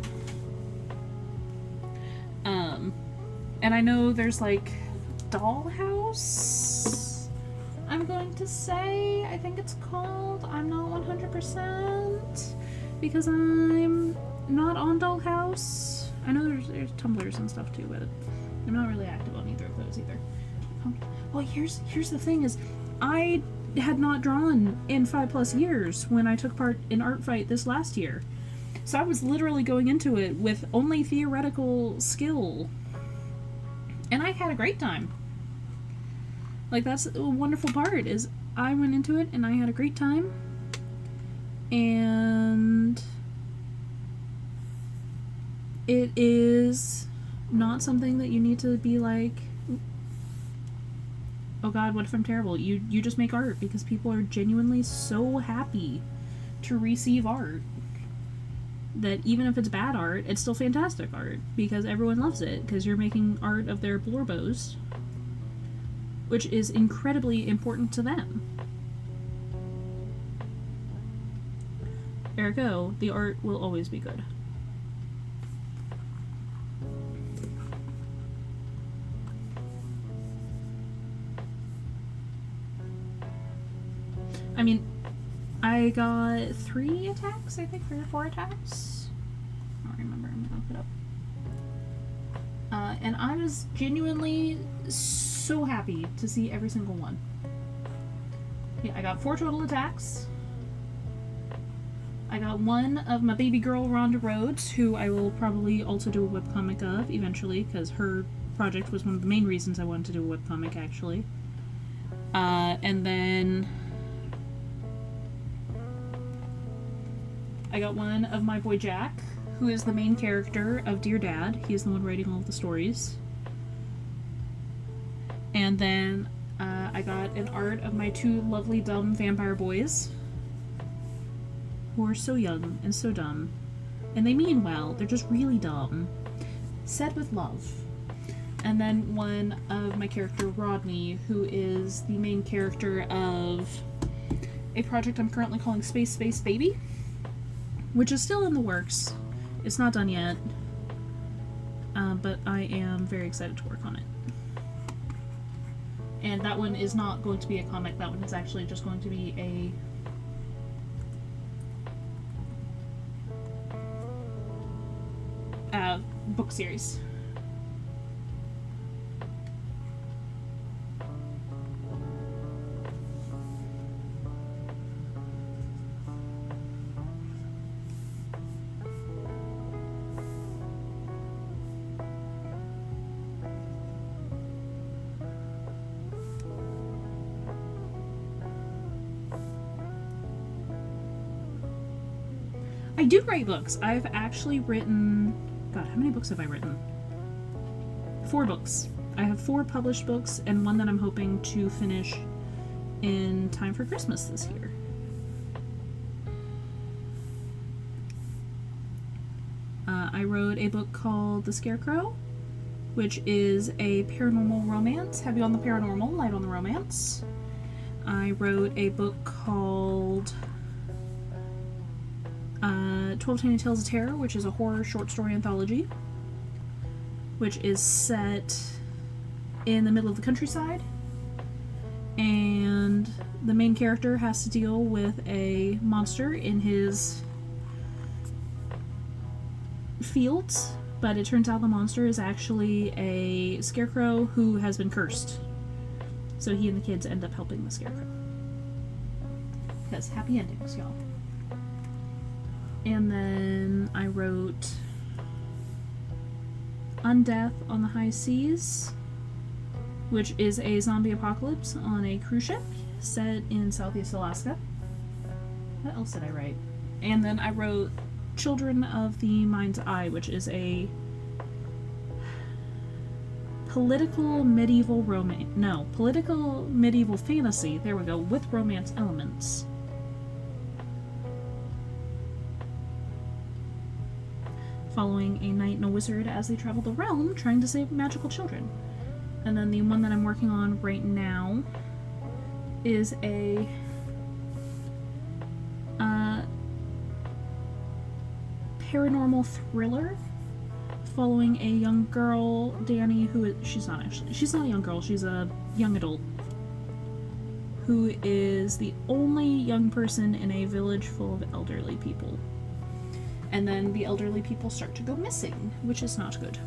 And I know there's like Dollhouse, I'm going to say, I think it's called. I'm not 100% because I'm not on Dollhouse. I know there's Tumblrs and stuff too, but I'm not really active on either of those either. Well, here's the thing is, I had not drawn in 5+ years when I took part in Art Fight this last year. So I was literally going into it with only theoretical skill. And I had a great time. Like, that's a wonderful part, is I went into it and I had a great time. And it is not something that you need to be like, oh god, what if I'm terrible? You just make art because people are genuinely so happy to receive art that even if it's bad art, it's still fantastic art because everyone loves it because you're making art of their blorbos, which is incredibly important to them. Ergo, the art will always be good. I mean, I got 3 attacks, I think, 3 or 4 attacks. I don't remember, I'm gonna look it up. And I was genuinely so happy to see every single one. Yeah, I got 4 total attacks. I got 1 of my baby girl, Rhonda Rhodes, who I will probably also do a webcomic of eventually, because her project was one of the main reasons I wanted to do a webcomic, actually. And then I got 1 of my boy Jack, who is the main character of Dear Dad. He is the one writing all of the stories. And then I got an art of my 2 lovely dumb vampire boys, who are so young and so dumb. And they mean well, they're just really dumb. Said with love. And then 1 of my character Rodney, who is the main character of a project I'm currently calling Space Space Baby, which is still in the works. It's not done yet, but I am very excited to work on it. And that one is not going to be a comic, that one is actually just going to be a book series. I do write books. I've actually written... God, how many books have I written? 4 books. I have 4 published books and 1 that I'm hoping to finish in time for Christmas this year. I wrote a book called The Scarecrow, which is a paranormal romance. Heavy on the paranormal, light on the romance. I wrote a book called 12 Tiny Tales of Terror, which is a horror short story anthology, which is set in the middle of the countryside, and the main character has to deal with a monster in his fields, but it turns out the monster is actually a scarecrow who has been cursed. So he and the kids end up helping the scarecrow. Because happy endings, y'all. And then I wrote Undeath on the High Seas, which is a zombie apocalypse on a cruise ship set in Southeast Alaska. What else did I write? And then I wrote Children of the Mind's Eye, which is a political medieval fantasy, there we go, with romance elements. following a knight and a wizard as they travel the realm trying to save magical children. And then the one that I'm working on right now is a paranormal thriller following a young girl, Danny, she's not a young girl, she's a young adult, who is the only young person in a village full of elderly people. And then the elderly people start to go missing, which is not good.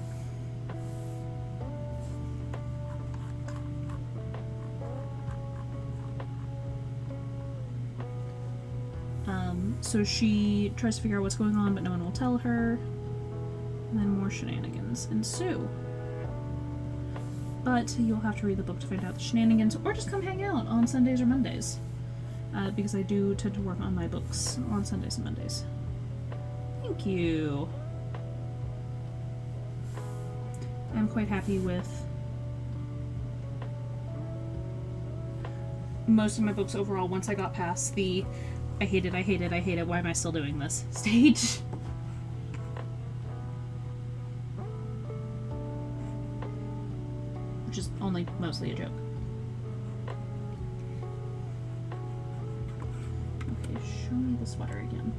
So she tries to figure out what's going on, but no one will tell her. And then more shenanigans ensue. But you'll have to read the book to find out the shenanigans, or just come hang out on Sundays or Mondays. Because I do tend to work on my books on Sundays and Mondays. Thank you. I'm quite happy with most of my books overall once I got past the I hate it, why am I still doing this stage. Which is only mostly a joke. Okay, show me the sweater again.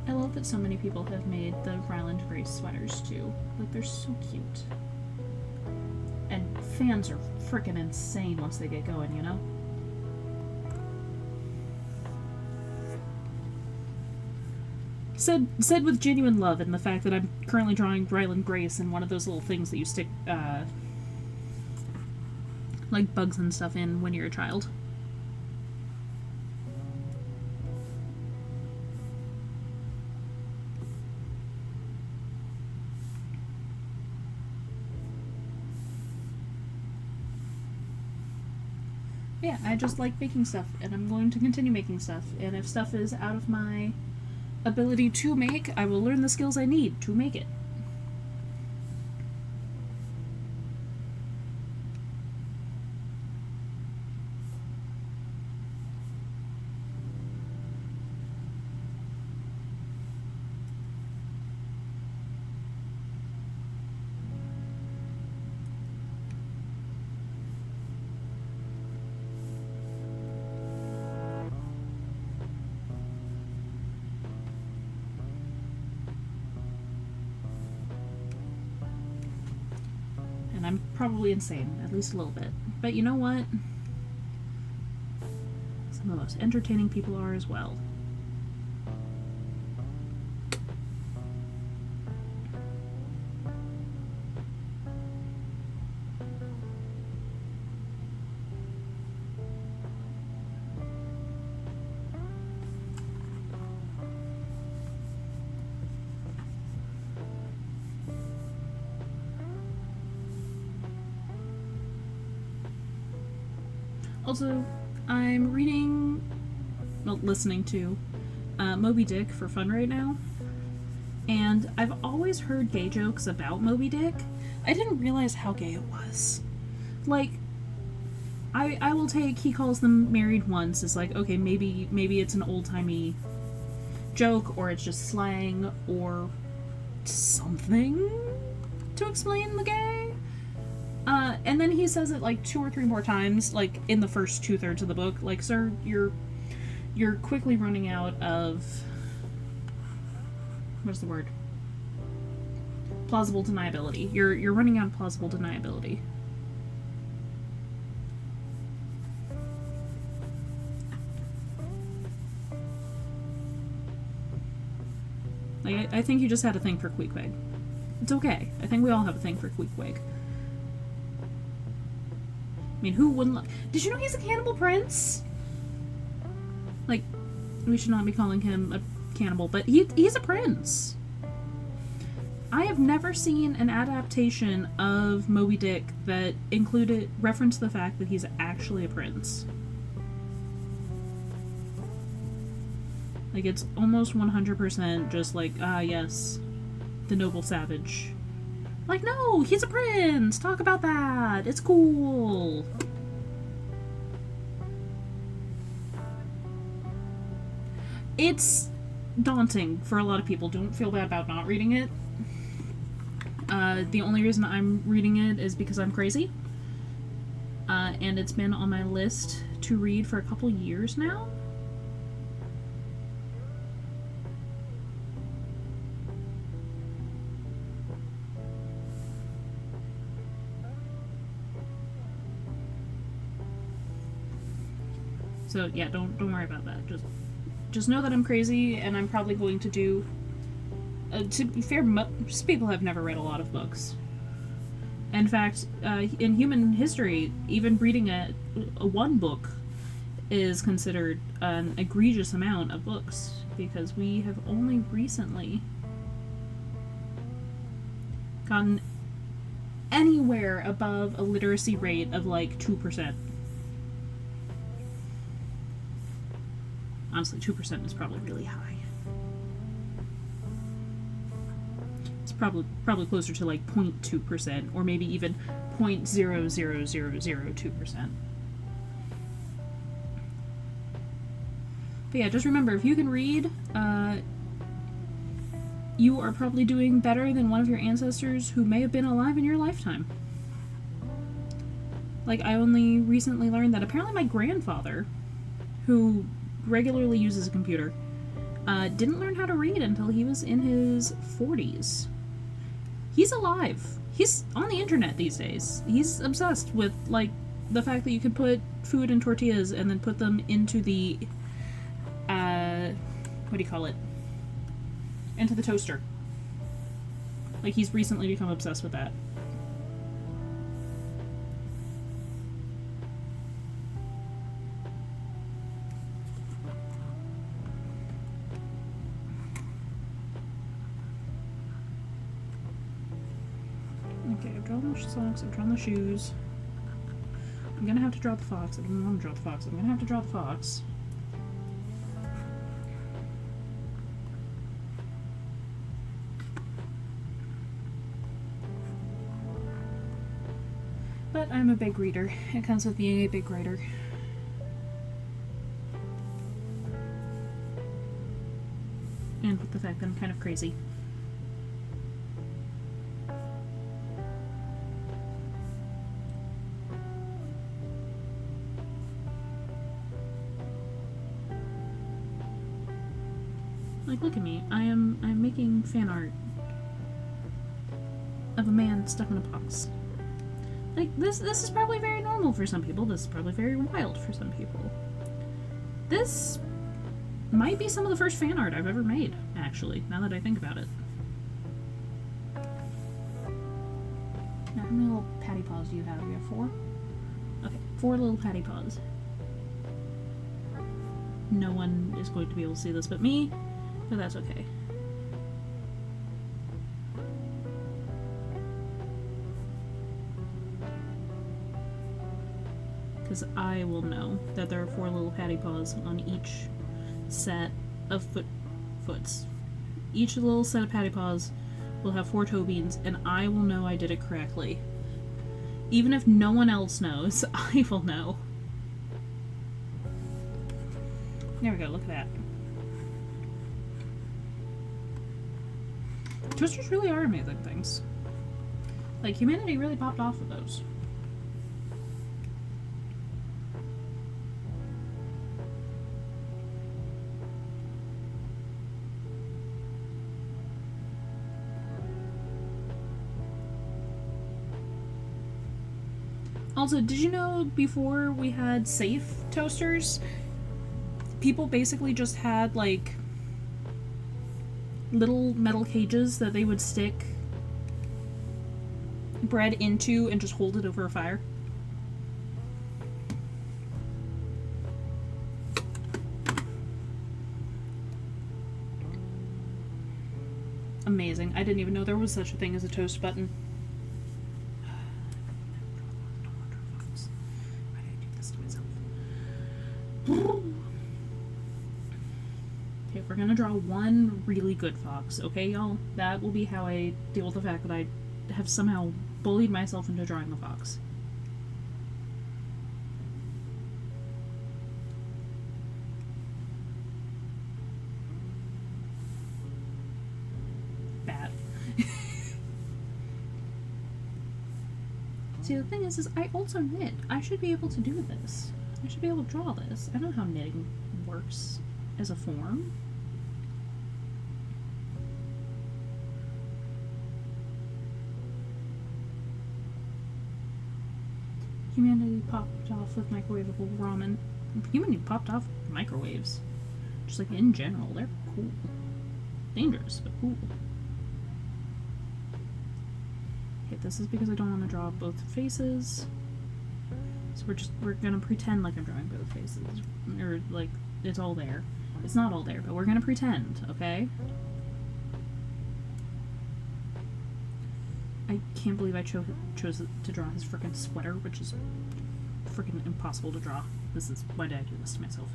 I love that so many people have made the Ryland Grace sweaters too. Like, they're so cute. And fans are freaking insane once they get going, you know? Said with genuine love, and the fact that I'm currently drawing Ryland Grace in one of those little things that you stick, like bugs and stuff in when you're a child. Yeah, I just like making stuff, and I'm going to continue making stuff, and if stuff is out of my ability to make, I will learn the skills I need to make it. I'm probably insane, at least a little bit. But you know what? Some of the most entertaining people are as well. Also, I'm listening to Moby Dick for fun right now, and I've always heard gay jokes about Moby Dick. I didn't realize how gay it was. Like, I will take he calls them married once as like, okay, maybe it's an old-timey joke, or it's just slang, or something to explain the gay. And then he says it like 2 or 3 more times, like in the first 2/3 of the book. Like, sir, you're quickly running out of, what's the word? Plausible deniability. You're running out of plausible deniability. Like, I think you just had a thing for Queequeg. It's okay. I think we all have a thing for Queequeg. I mean, who wouldn't Did you know he's a cannibal prince? Like, we should not be calling him a cannibal, but he's a prince. I have never seen an adaptation of Moby Dick that referenced the fact that he's actually a prince. Like, it's almost 100% just like, yes, the noble savage. Like, no, he's a prince! Talk about that! It's cool! It's daunting for a lot of people. Don't feel bad about not reading it. The only reason I'm reading it is because I'm crazy. And it's been on my list to read for a couple years now. So yeah, don't worry about that. Just know that I'm crazy, and I'm probably going to do. To be fair, most people have never read a lot of books. In fact, in human history, even reading a one book is considered an egregious amount of books, because we have only recently gotten anywhere above a literacy rate of like 2%. Honestly, 2% is probably really high. It's probably closer to like 0.2%, or maybe even 0.00002%. But yeah, just remember, if you can read, you are probably doing better than one of your ancestors who may have been alive in your lifetime. Like, I only recently learned that apparently my grandfather, who regularly uses a computer, didn't learn how to read until he was in his 40s. He's alive. He's on the internet these days. He's obsessed with, like, the fact that you can put food in tortillas and then put them into the, what do you call it? Into the toaster. Like, he's recently become obsessed with that. Okay, I've drawn the socks, I've drawn the shoes. I'm gonna have to draw the fox. I don't want to draw the fox. I'm gonna have to draw the fox. But I'm a big reader. It comes with being a big writer. And with the fact that I'm kind of crazy. Like, look at me. I'm making fan art of a man stuck in a box. Like, this is probably very normal for some people. This is probably very wild for some people. This might be some of the first fan art I've ever made, actually, now that I think about it. Now, how many little patty paws do you have? You have 4? Okay, 4 little patty paws. No one is going to be able to see this but me, but that's okay. Because I will know that there are 4 little patty paws on each set of foots. Each little set of patty paws will have 4 toe beans, and I will know I did it correctly. Even if no one else knows, I will know. There we go, look at that. Toasters really are amazing things. Like, humanity really popped off of those. Also, did you know before we had safe toasters, people basically just had, like, little metal cages that they would stick bread into and just hold it over a fire? Amazing. I didn't even know there was such a thing as a toast button. We're gonna draw one really good fox, okay, y'all? That will be how I deal with the fact that I have somehow bullied myself into drawing the fox. See, the thing is I also knit. I should be able to do this. I should be able to draw this. I don't know how knitting works as a form. Humanity popped off with microwavable ramen. Humanity popped off with microwaves. Just like in general, they're cool. Dangerous, but cool. Okay, this is because I don't want to draw both faces. So we're gonna pretend like I'm drawing both faces. Or like it's all there. It's not all there, but we're gonna pretend, okay? I can't believe I chose to draw his frickin' sweater, which is frickin' impossible to draw. Why did I do this to myself?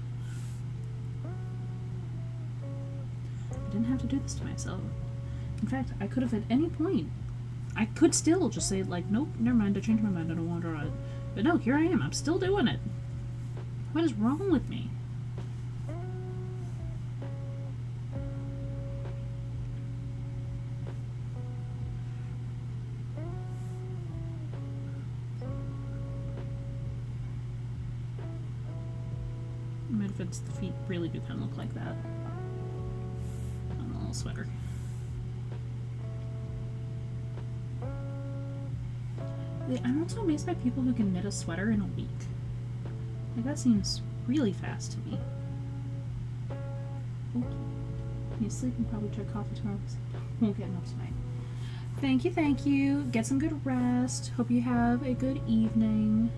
I didn't have to do this to myself. In fact, I could have at any point, I could still just say like, nope, never mind, I changed my mind, I don't want to draw it. But no, here I am, I'm still doing it. What is wrong with me? Midfits, the feet really do kind of look like that on the little sweater. I'm also amazed by people who can knit a sweater in a week. Like, that seems really fast to me. Okay. You sleep and probably drink coffee tomorrow. Won't get enough tonight. Thank you, thank you. Get some good rest. Hope you have a good evening.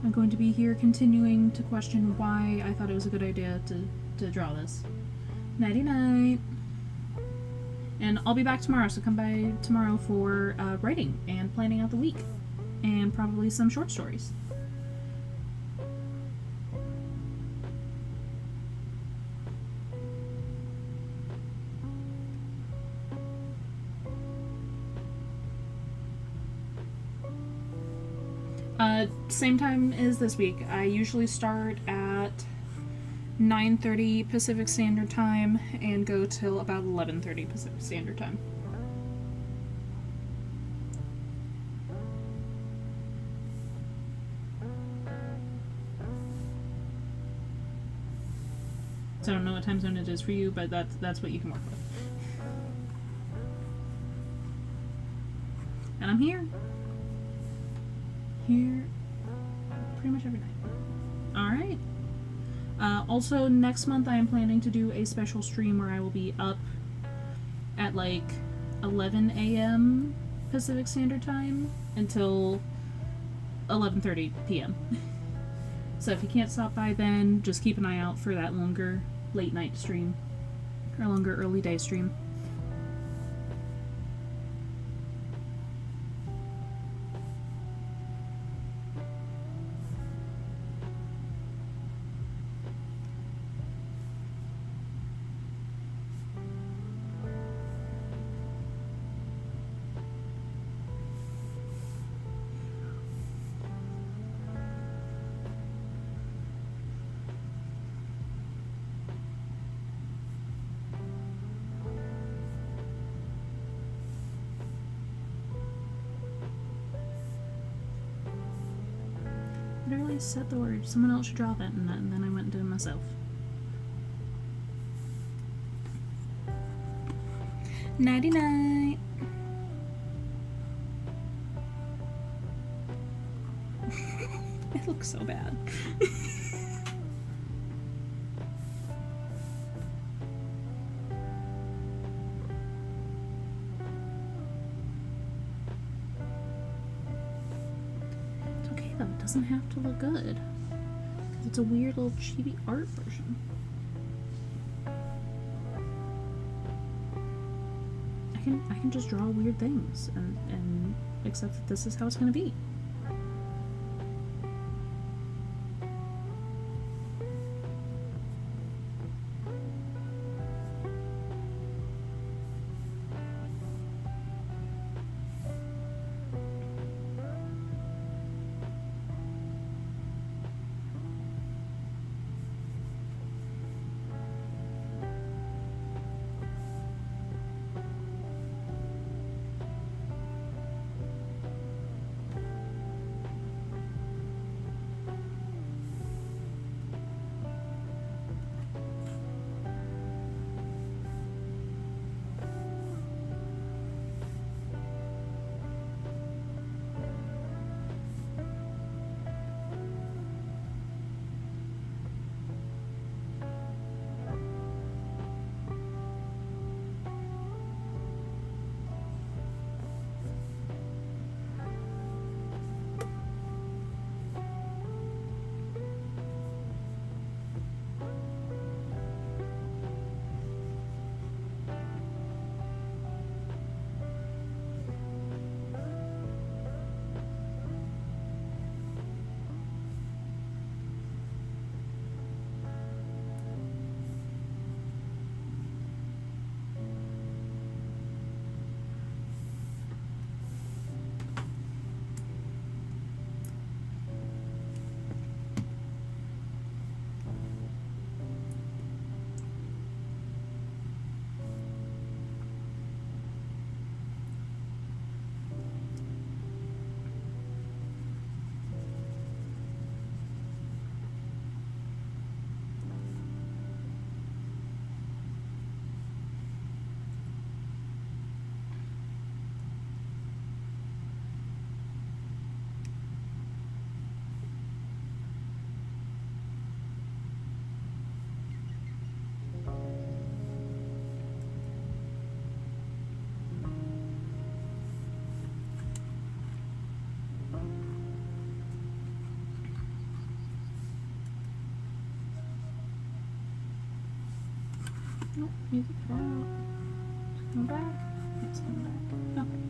I'm going to be here continuing to question why I thought it was a good idea to draw this. Nighty night. And I'll be back tomorrow, so come by tomorrow for writing and planning out the week. And probably some short stories. Same time as this week. I usually start at 9:30 Pacific Standard Time and go till about 11:30 Pacific Standard Time. So I don't know what time zone it is for you, but that's what you can work with. And I'm here. Here pretty much every night. Alright. Also, next month I am planning to do a special stream where I will be up at like 11 a.m. Pacific Standard Time until 11:30 p.m. So if you can't stop by then, just keep an eye out for that longer late night stream or longer early day stream. Literally said the word. Someone else should draw that, and then I went and did it myself. Nighty night. It looks so bad. It doesn't have to look good because it's a weird little chibi art version. I can just draw weird things and accept that this is how it's going to be. Oh, music cut out. It's coming back. It's coming back. Okay.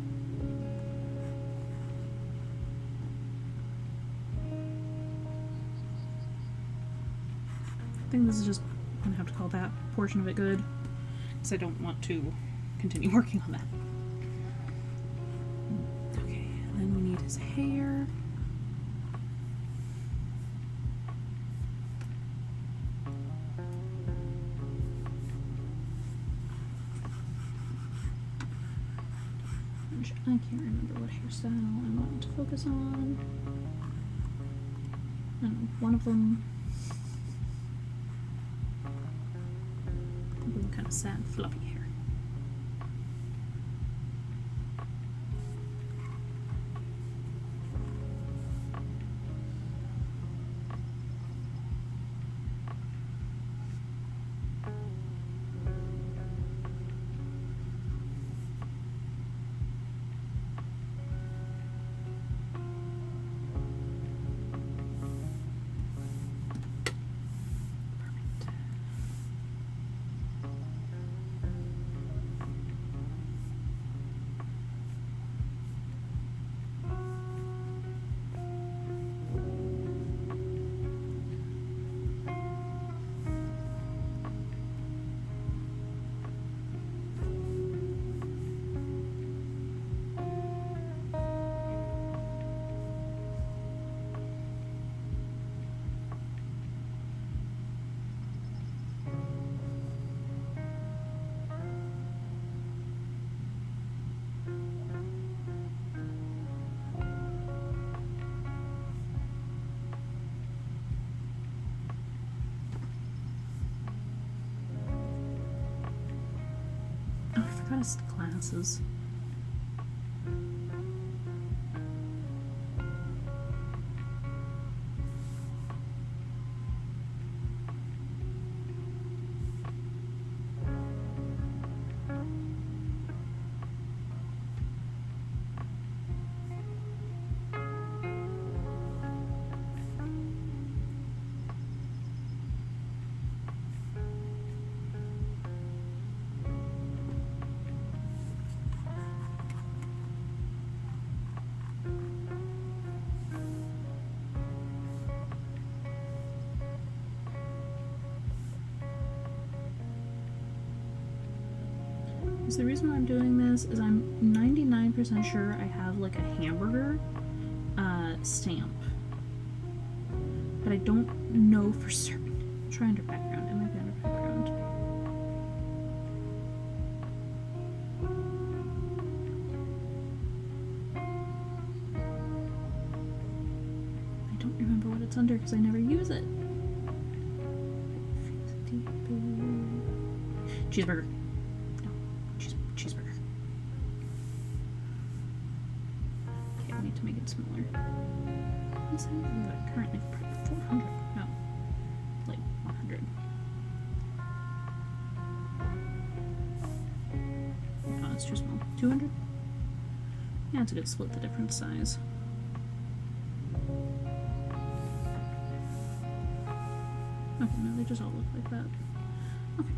I think this is just gonna have to call that portion of it good, because I don't want to continue working on that. Okay, and then we need his hair. Which I can't remember what hairstyle I want to focus on. I don't know, one of them. Kind of sad, fluffy hair. Oh, I forgot his glasses. So the reason why I'm doing this is I'm 99% sure I have like a hamburger stamp, but I don't know for certain. Try under background. It might be under background. I don't remember what it's under because I never use it. Cheeseburger. Cheeseburger. Okay, I need to make it smaller. What's that currently? 400. No. Like 100. No, it's too small. 200? Yeah, it's a good split the different size. Okay, no, they just all look like that. Okay.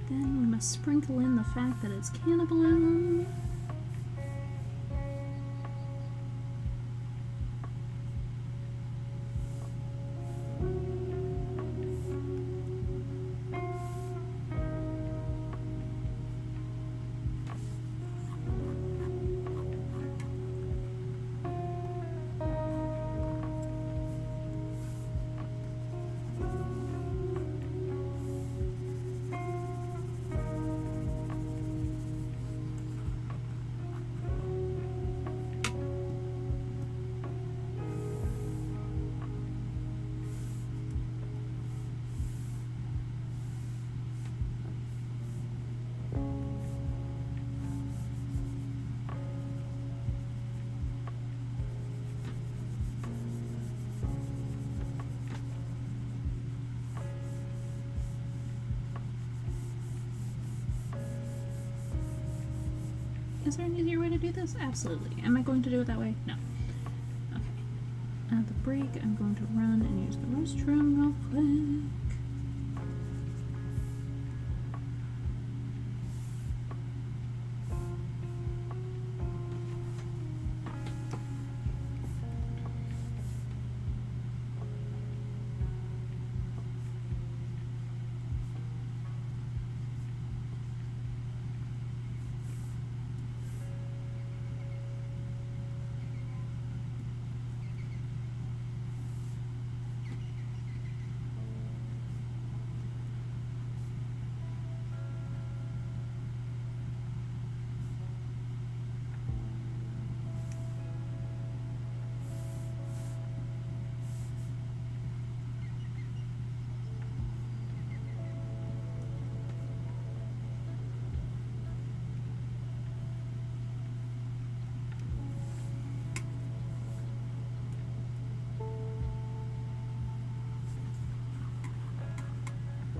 Then we must sprinkle in the fact that it's cannibalism. Is there an easier way to do this? Absolutely. Am I going to do it that way? No. Okay. At the break, I'm going to run and use the restroom real quick.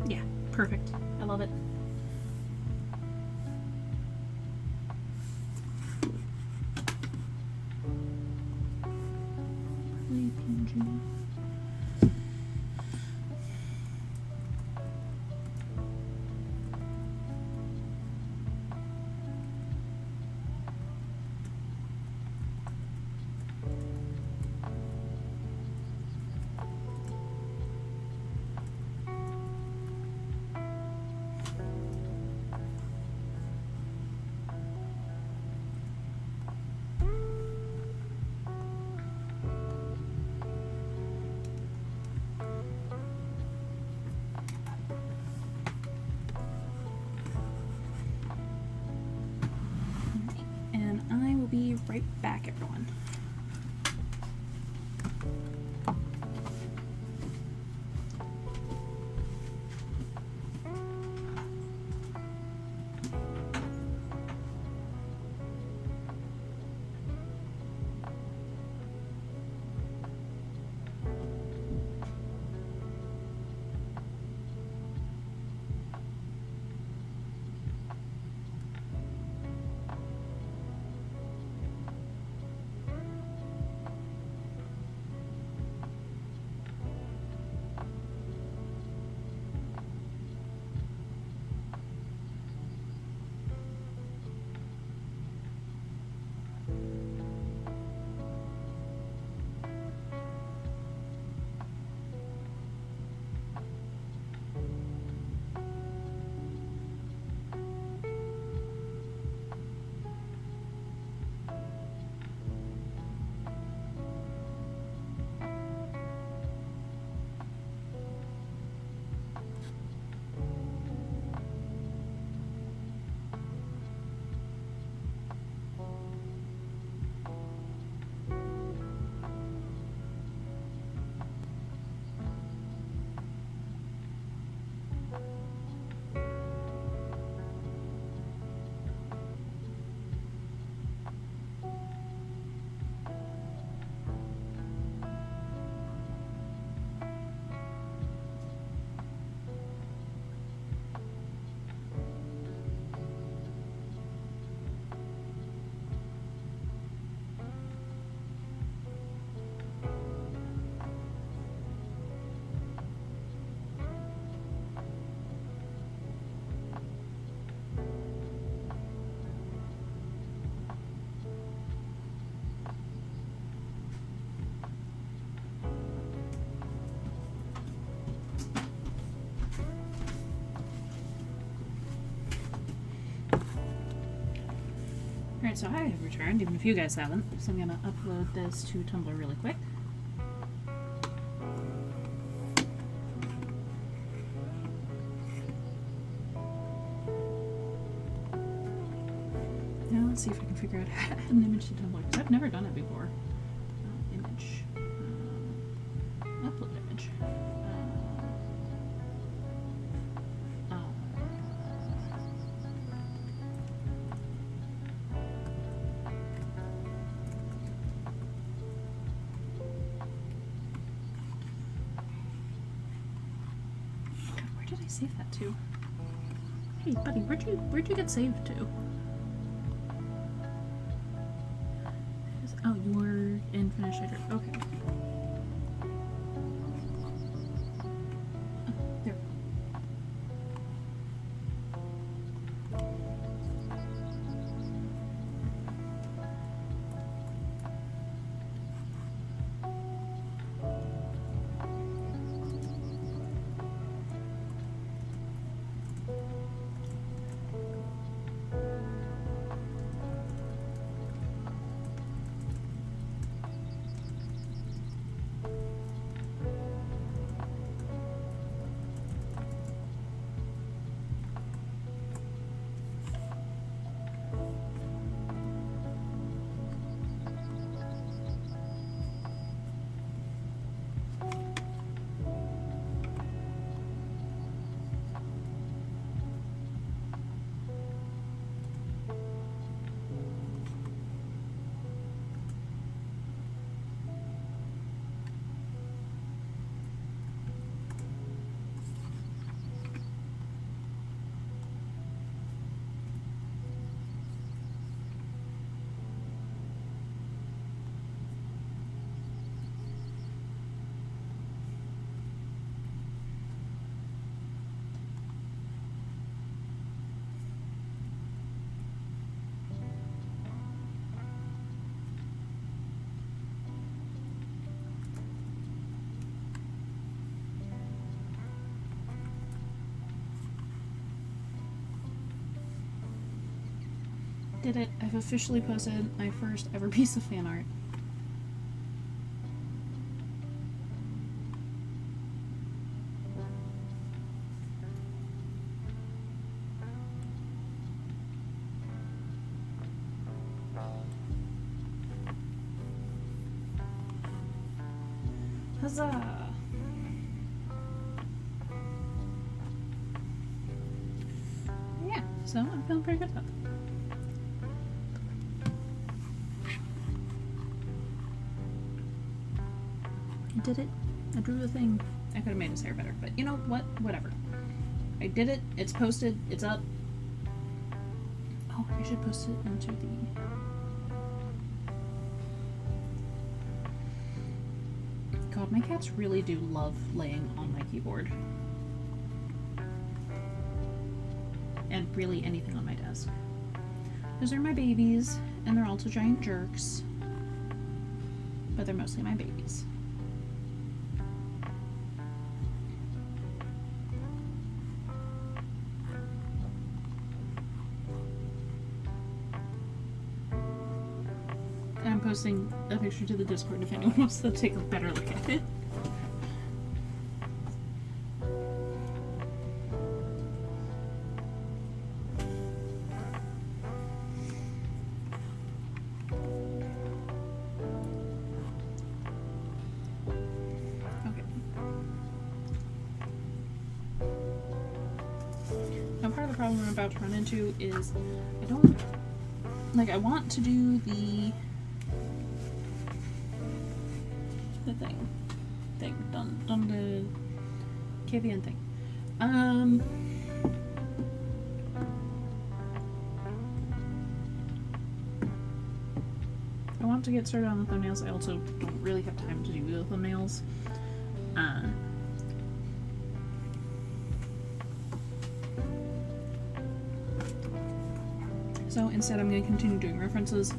Yeah, perfect. I love it. Play PNG. And I will be right back, everyone. Alright, so I have returned, even if you guys haven't. So I'm gonna upload this to Tumblr really quick. Now let's see if I can figure out how to add an image to Tumblr, because I've never done it before. Image. Upload image. Where did I save that to? Hey, buddy, where'd you get saved to? Oh, you were in finished later. Okay. There. Did it. I've officially posted my first ever piece of fan art. Huzzah! Yeah, so I'm feeling pretty good about that. I did it. I drew the thing. I could have made his hair better, but you know what? Whatever. I did it. It's posted. It's up. Oh, I should post it into the... God, my cats really do love laying on my keyboard. And really anything on my desk. Those are my babies, and they're also giant jerks. But they're mostly my babies. I'm posting a picture to the Discord if anyone wants to take a better look at it. Okay. Now part of the problem I'm about to run into is I don't... Like, I want to do the thing, done the KVN thing. I want to get started on the thumbnails. I also don't really have time to do the thumbnails. So instead I'm going to continue doing references.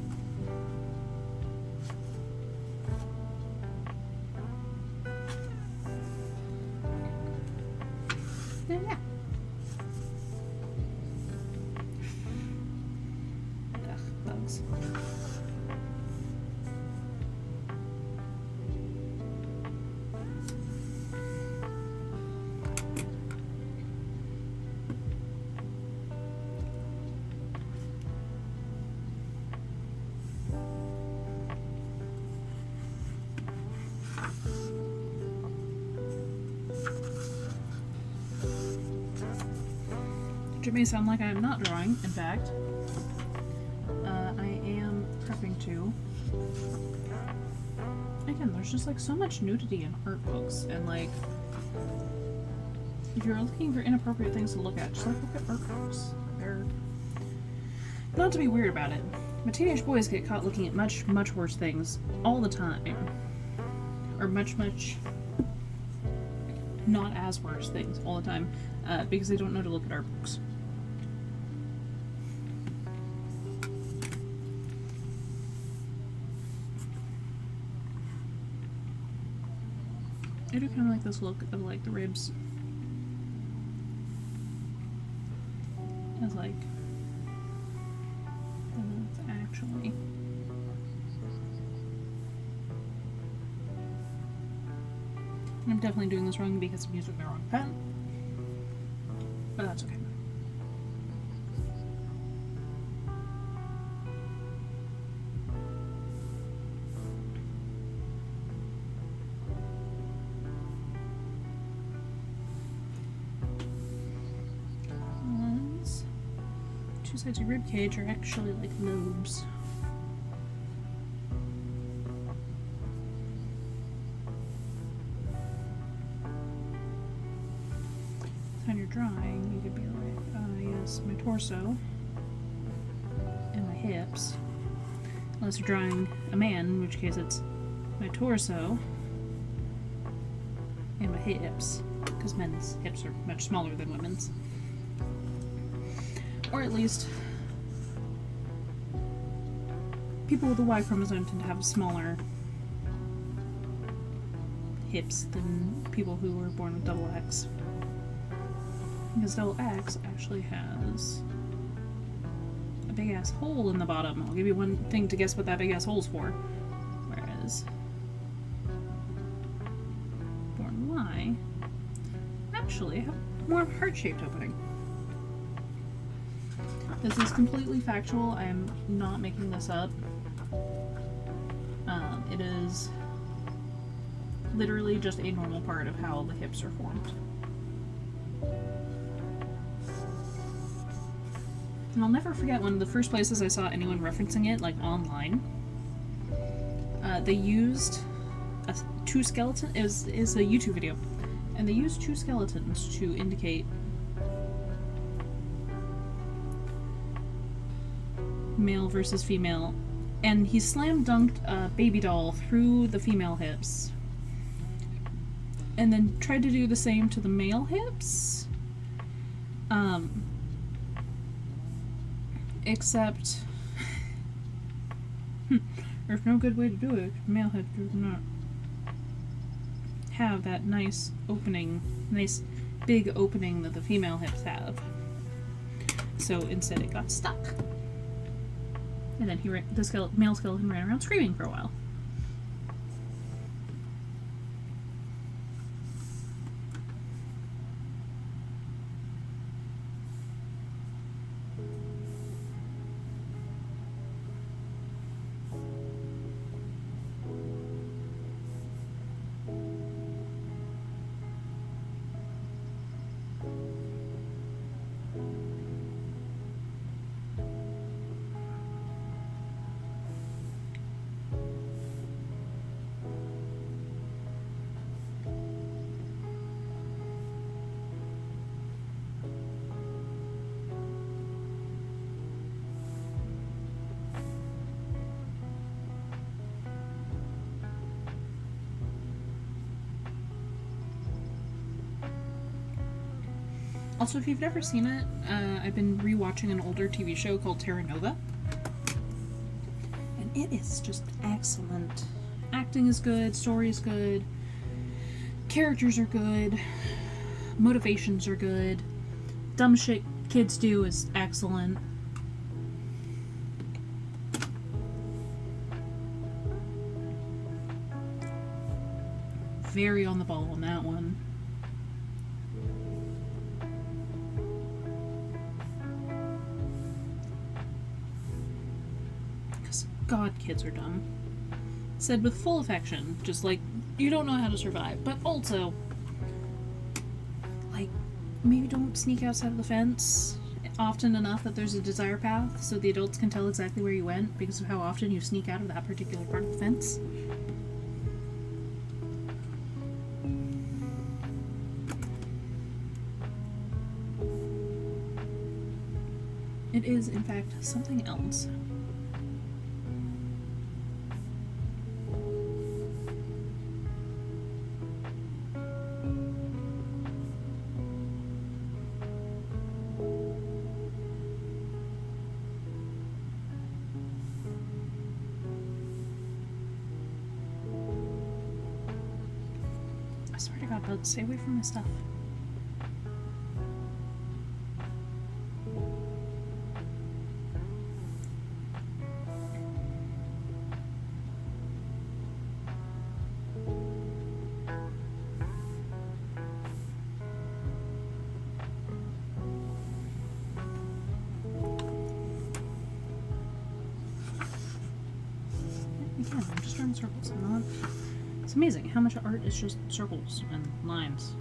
Yeah. Ugh, bugs. It may sound like I am not drawing. In fact, I am prepping to. Again, there's just like so much nudity in art books, and like, if you're looking for inappropriate things to look at, just like look at art books. They're not to be weird about it, But teenage boys get caught looking at much, much worse things all the time. Or much, much not as worse things all the time. Because they don't know to look at our books. I do kind of like this look of like the ribs. As like it's actually I'm definitely doing this wrong because I'm using the wrong pen. But that's okay. Two sides of rib cage are actually like lobes. So when you're drawing, you could be like, yes, my torso and my hips. Unless you're drawing a man, in which case it's my torso and my hips, because men's hips are much smaller than women's. Or at least, people with the Y chromosome tend to have smaller hips than people who were born with double X. Because double X actually has a big ass hole in the bottom. I'll give you one thing to guess what that big ass hole's for. Whereas born Y actually have more heart-shaped opening. This is completely factual. I am not making this up. It is literally just a normal part of how the hips are formed. And I'll never forget one of the first places I saw anyone referencing it, like online. They used two skeletons. It was a YouTube video, and they used two skeletons to indicate male versus female, and he slam dunked a baby doll through the female hips and then tried to do the same to the male hips, except there's no good way to do it. Male hips do not have that nice opening, nice big opening that the female hips have, so instead it got stuck. And then the male skeleton ran around screaming for a while. Also, if you've never seen it, I've been rewatching an older TV show called Terra Nova. And it is just excellent. Acting is good, story is good, characters are good, motivations are good, dumb shit kids do is excellent. Very on the ball on that one. God, kids are dumb. Said with full affection, just like, you don't know how to survive, but also, like, maybe don't sneak outside of the fence often enough that there's a desire path so the adults can tell exactly where you went because of how often you sneak out of that particular part of the fence. It is, in fact, something else. Dear God, bud, stay away from my stuff. Again, I'm just drawing circles. I'm not... It's amazing how much art is just circles and lines.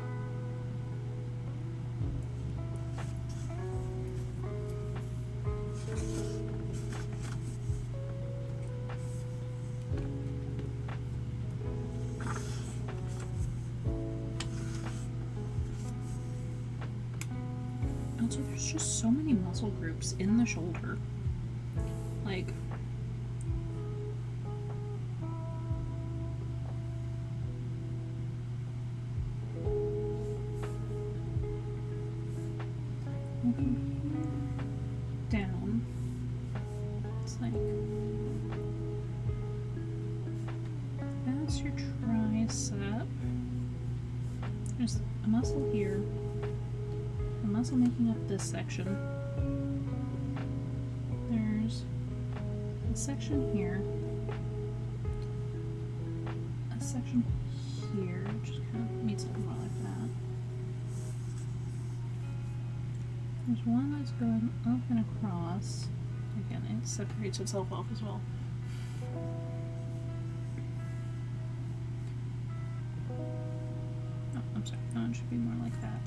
Also, there's just so many muscle groups in the shoulder. Like, down. It's like, that's your tricep. There's a muscle here, a muscle making up this section. There's a section here, a section here, which kind of meets up more like that. There's one that's going up and across. Again, it separates itself off as well. Oh, I'm sorry. That one should be more like that.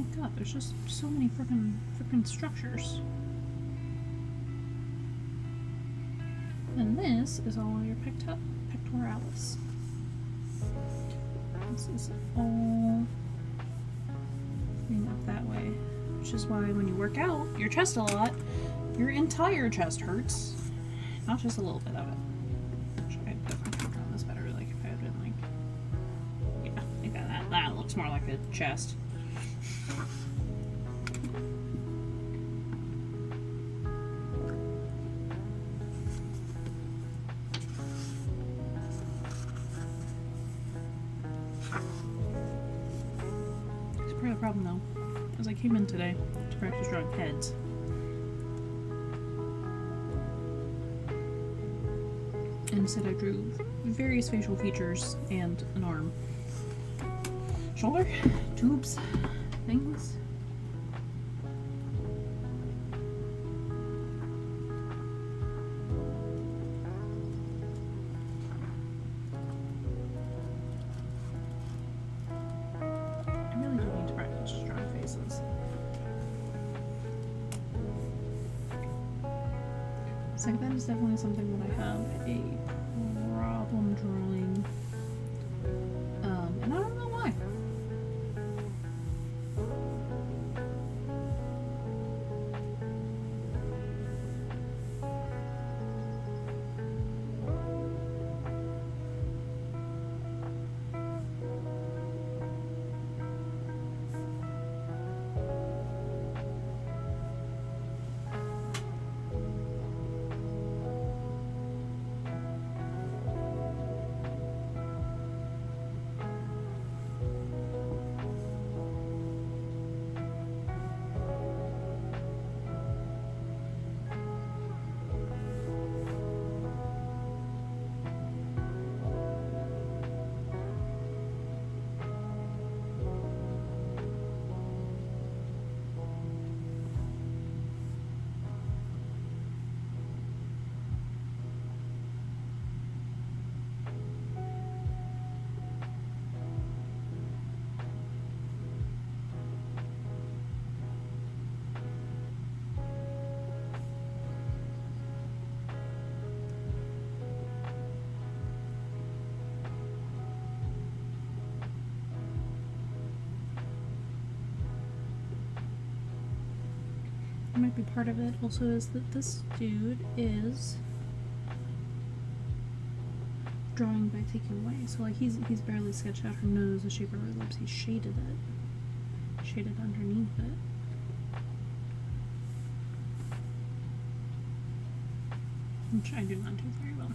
Oh God, there's just so many frickin' structures. And this is all your pectoralis. This is all going up that way, which is why when you work out your chest a lot, your entire chest hurts, not just a little bit of it. Should I definitely have drawn this better? Like if I had been like, yeah, I think that looks more like a chest. Part of the problem though, as I came in today to practice drawing heads, and instead I drew various facial features and an arm, shoulder, tubes, things. So that is definitely something that I have a problem drawing, and I don't know why. Might be part of it also is that this dude is drawing by taking away. So like he's barely sketched out her nose, the shape of her lips. He shaded it, shaded underneath it. which I do not do very well.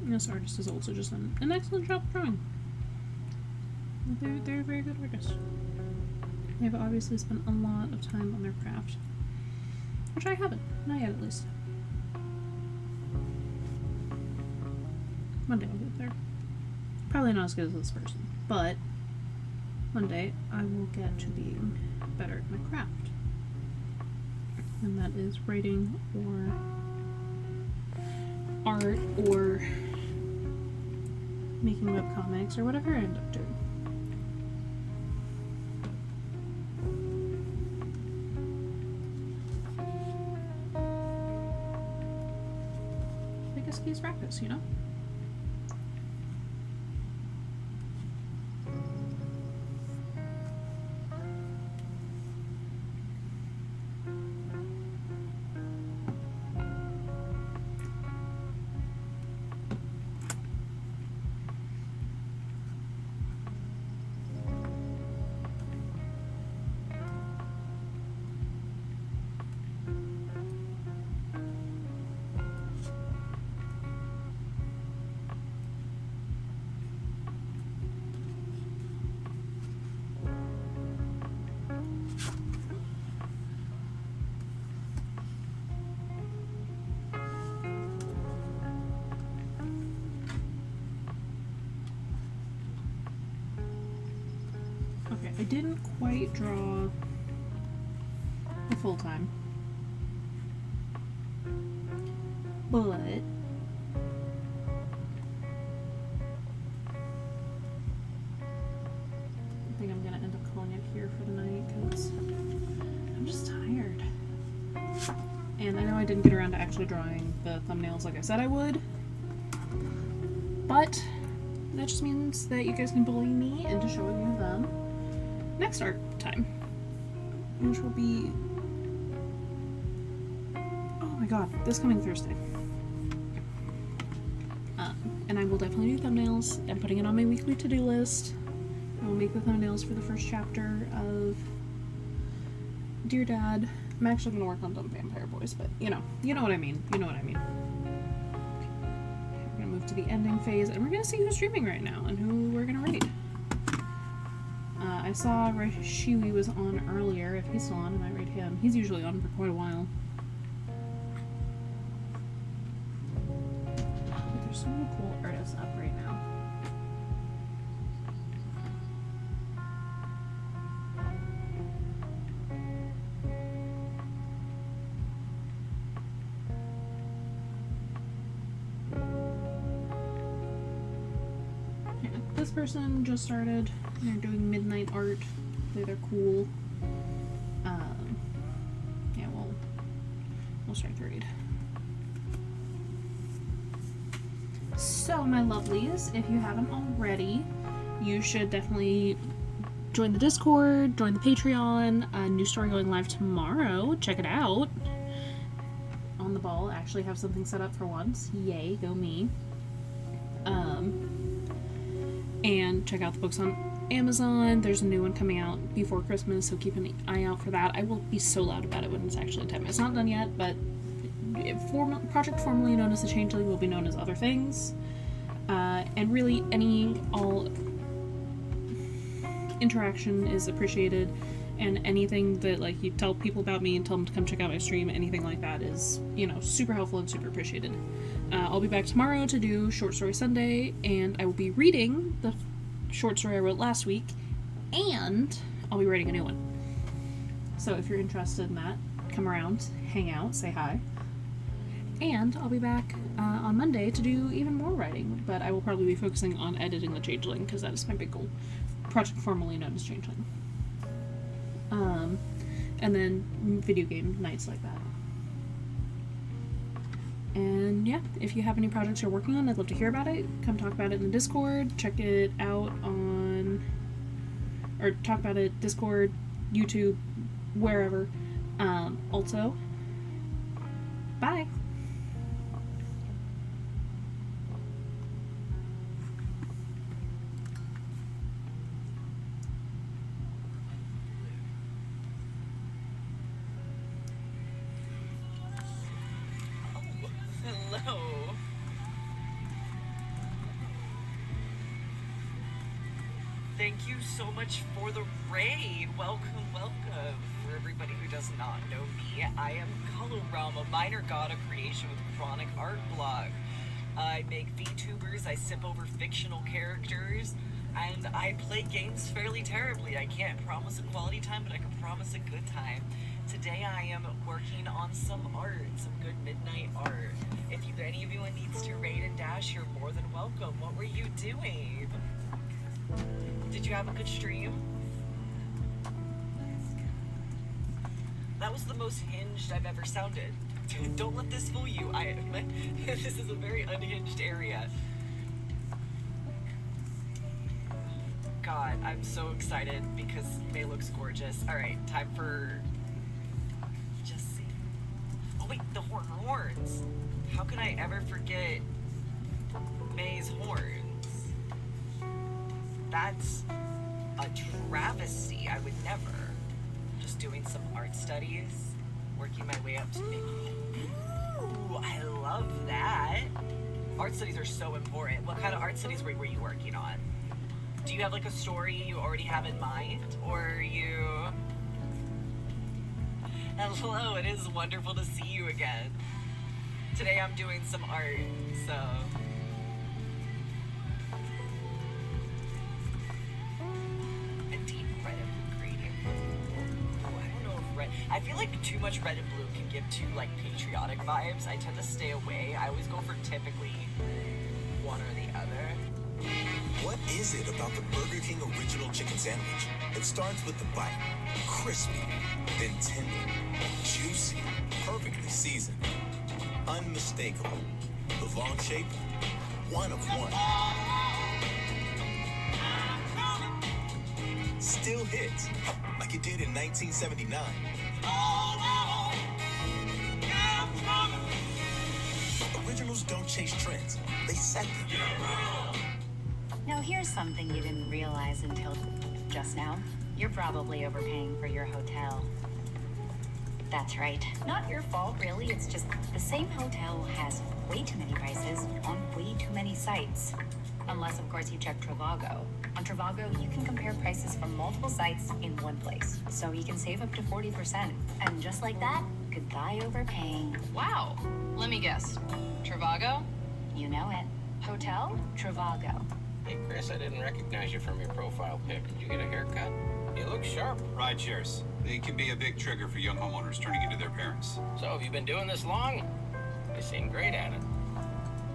This artist has also just done an excellent job drawing. They're a very good artist. They've obviously spent a lot of time on their craft, which I haven't, not yet at least. One day I'll get there. Probably not as good as this person, but one day I will get to being better at my craft. And that is writing or art or making webcomics or whatever I end up doing. Biggest key is practice, you know? Okay, I didn't quite draw the full time, but I think I'm gonna end up calling it here for the night because I'm just tired. And I know I didn't get around to actually drawing the thumbnails like I said I would, but that just means that you guys can bully me into showing you them next art time, which will be, oh my god, this coming Thursday. And I will definitely do thumbnails. I'm putting it on my weekly to-do list. I will make the thumbnails for the first chapter of Dear Dad. I'm actually going to work on Dumb Vampire Boys, but you know what I mean. You know what I mean. We're going to move to the ending phase, and we're going to see who's streaming right now and who we're going to read. I saw Shiwi was on earlier. If he's still on, I might read him. He's usually on for quite a while. But there's so many cool artists up right now. Yeah, this person just started. They're doing midnight art. They're cool. Yeah, we'll start the read. So, my lovelies, if you haven't already, you should definitely join the Discord, join the Patreon. A new story going live tomorrow. Check it out. On the ball. Actually have something set up for once. Yay, go me. And check out the books on Amazon. There's a new one coming out before Christmas, so keep an eye out for that. I will be so loud about it when it's actually time. It's not done yet, but project formerly known as The Changeling will be known as other things. And really, all interaction is appreciated, and anything that like you tell people about me and tell them to come check out my stream, anything like that is, you know, super helpful and super appreciated. I'll be back tomorrow to do Short Story Sunday, and I will be reading the short story I wrote last week, and I'll be writing a new one. So if you're interested in that, come around, hang out, say hi. And I'll be back on Monday to do even more writing, but I will probably be focusing on editing the Changeling, because that is my big goal. Project formerly known as Changeling. And then video game nights like that. And yeah, if you have any projects you're working on, I'd love to hear about it. Come talk about it in the Discord. Check it out or talk about it Discord, YouTube, wherever. Also, bye. Hello. Thank you so much for the raid. Welcome, welcome. For everybody who does not know me, I am Color Realm, a minor god of creation with chronic art blog. I make VTubers, I sip over fictional characters, and I play games fairly terribly. I can't promise a quality time, but I can promise a good time. Today I am working on some art, some good midnight art. If any of you needs to raid and dash, you're more than welcome. What were you doing? Did you have a good stream? That was the most hinged I've ever sounded. Don't let this fool you. This is a very unhinged area. God, I'm so excited because May looks gorgeous. All right, time for just see. Oh wait, the horns. How could I ever forget May's horns? That's a travesty. I would never. Just doing some art studies, working my way up to make. Ooh, I love that. Art studies are so important. What kind of art studies were you working on? Do you have like a story you already have in mind, or are you? Hello, it is wonderful to see you again. Today I'm doing some art, so. A deep red and blue gradient. Oh, I don't know if red. I feel like too much red and blue can give too like patriotic vibes. I tend to stay away. I always go for typically one or the other. What is it about the Burger King original chicken sandwich? It starts with the bite, crispy, then tender, juicy, perfectly seasoned, unmistakable. The long shape, one of one. Still hits, like it did in 1979. Originals don't chase trends, they set them. Now here's something you didn't realize until just now. You're probably overpaying for your hotel. That's right. Not your fault, really. It's just the same hotel has way too many prices on way too many sites. Unless, of course, you check Trivago. On Trivago, you can compare prices from multiple sites in one place. So you can save up to 40%. And just like that, goodbye overpaying. Wow. Let me guess. Trivago? You know it. Hotel Trivago. Hey, Chris, I didn't recognize you from your profile pic. Did you get a haircut? You look sharp. Ride shares. They can be a big trigger for young homeowners turning into their parents. So, have you been doing this long? You seem great at it.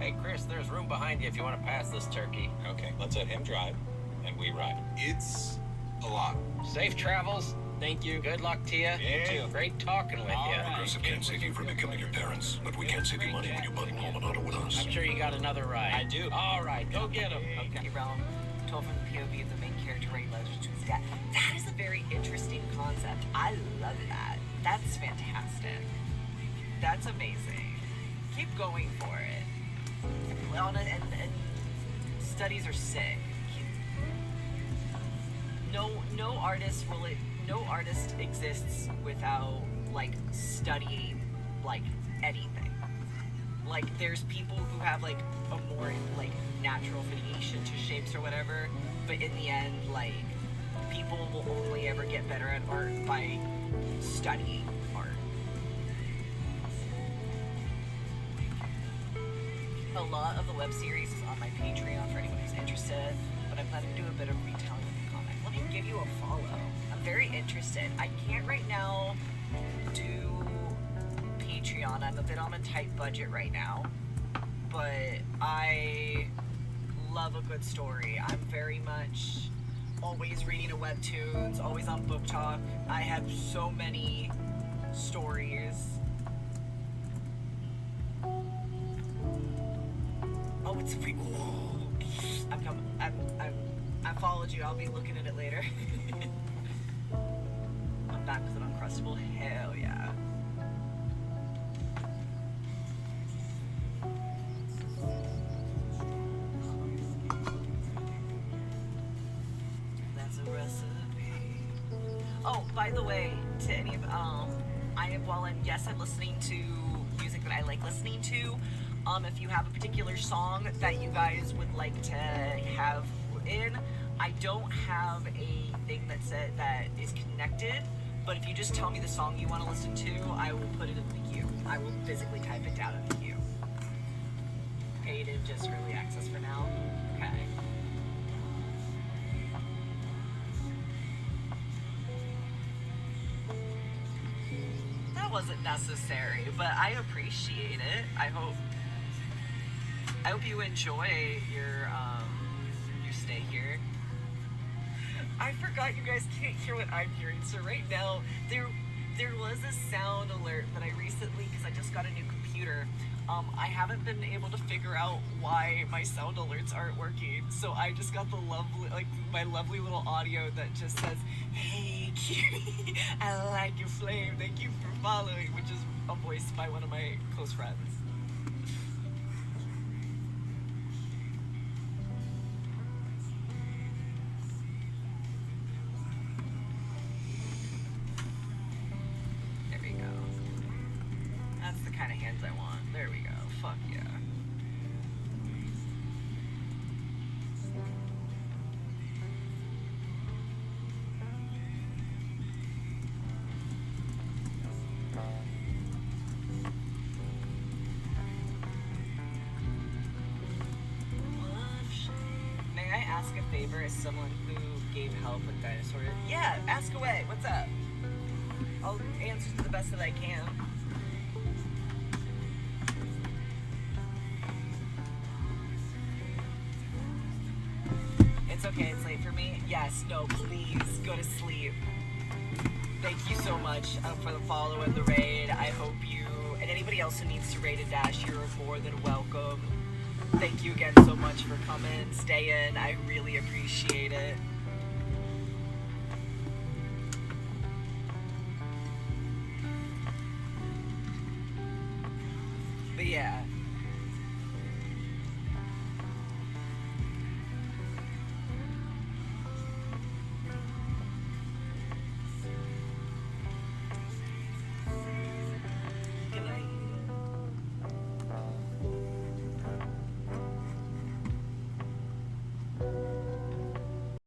Hey, Chris, there's room behind you if you want to pass this turkey. Okay, let's let him drive, and we ride. It's a lot. Safe travels. Thank you. Good luck to you. You too. Great talking with you. Progressive can't save you from becoming your parents, but we can save you money when you button home and auto with us. I'm sure you got another ride. I do. All right, go get him. Okay. Realm, told from the POV of the main character, Ray Legends to his dad. That is a very interesting concept. I love that. That's fantastic. That's amazing. Keep going for it. And studies are sick. No artist exists without like studying like anything. Like there's people who have like a more like natural affiliation to shapes or whatever, but in the end like people will only ever get better at art by studying art. A lot of the web series is on my Patreon for anyone who's interested, but I'm planning to do a bit of retelling of the comic. Let me give you a follow. I'm very interested. I can't right now do Patreon. I'm a bit on a tight budget right now, but I love a good story. I'm very much always reading a webtoons, always on Book Talk. I have so many stories. Oh, it's free. Oh, I'm coming. I followed you. I'll be looking at it later. I'm back with an Uncrustable. Hell yeah. That's a recipe. Oh, by the way, to any of I'm listening to music that I like listening to. If you have a particular song that you guys would like to have in, I don't have a thing that is connected, but if you just tell me the song you want to listen to, I will put it in the queue. I will physically type it down in the queue. Paid in just early access for now. Okay. That wasn't necessary, but I appreciate it. I hope you enjoy your stay here. I forgot you guys can't hear what I'm hearing. So right now, there was a sound alert that I recently, because I just got a new computer, I haven't been able to figure out why my sound alerts aren't working. So I just got the my lovely little audio that just says, "Hey cutie, I like your flame, thank you for following," which is a voice by one of my close friends. As someone who gave help with dinosaurs. Yeah, ask away. What's up? I'll answer to the best that I can. It's okay, it's late for me. Yes, no, please, go to sleep. Thank you so much for the follow and the raid. I hope you, and anybody else who needs to raid and dash, you're more than welcome. Thank you again so much for coming, staying. I really appreciate it.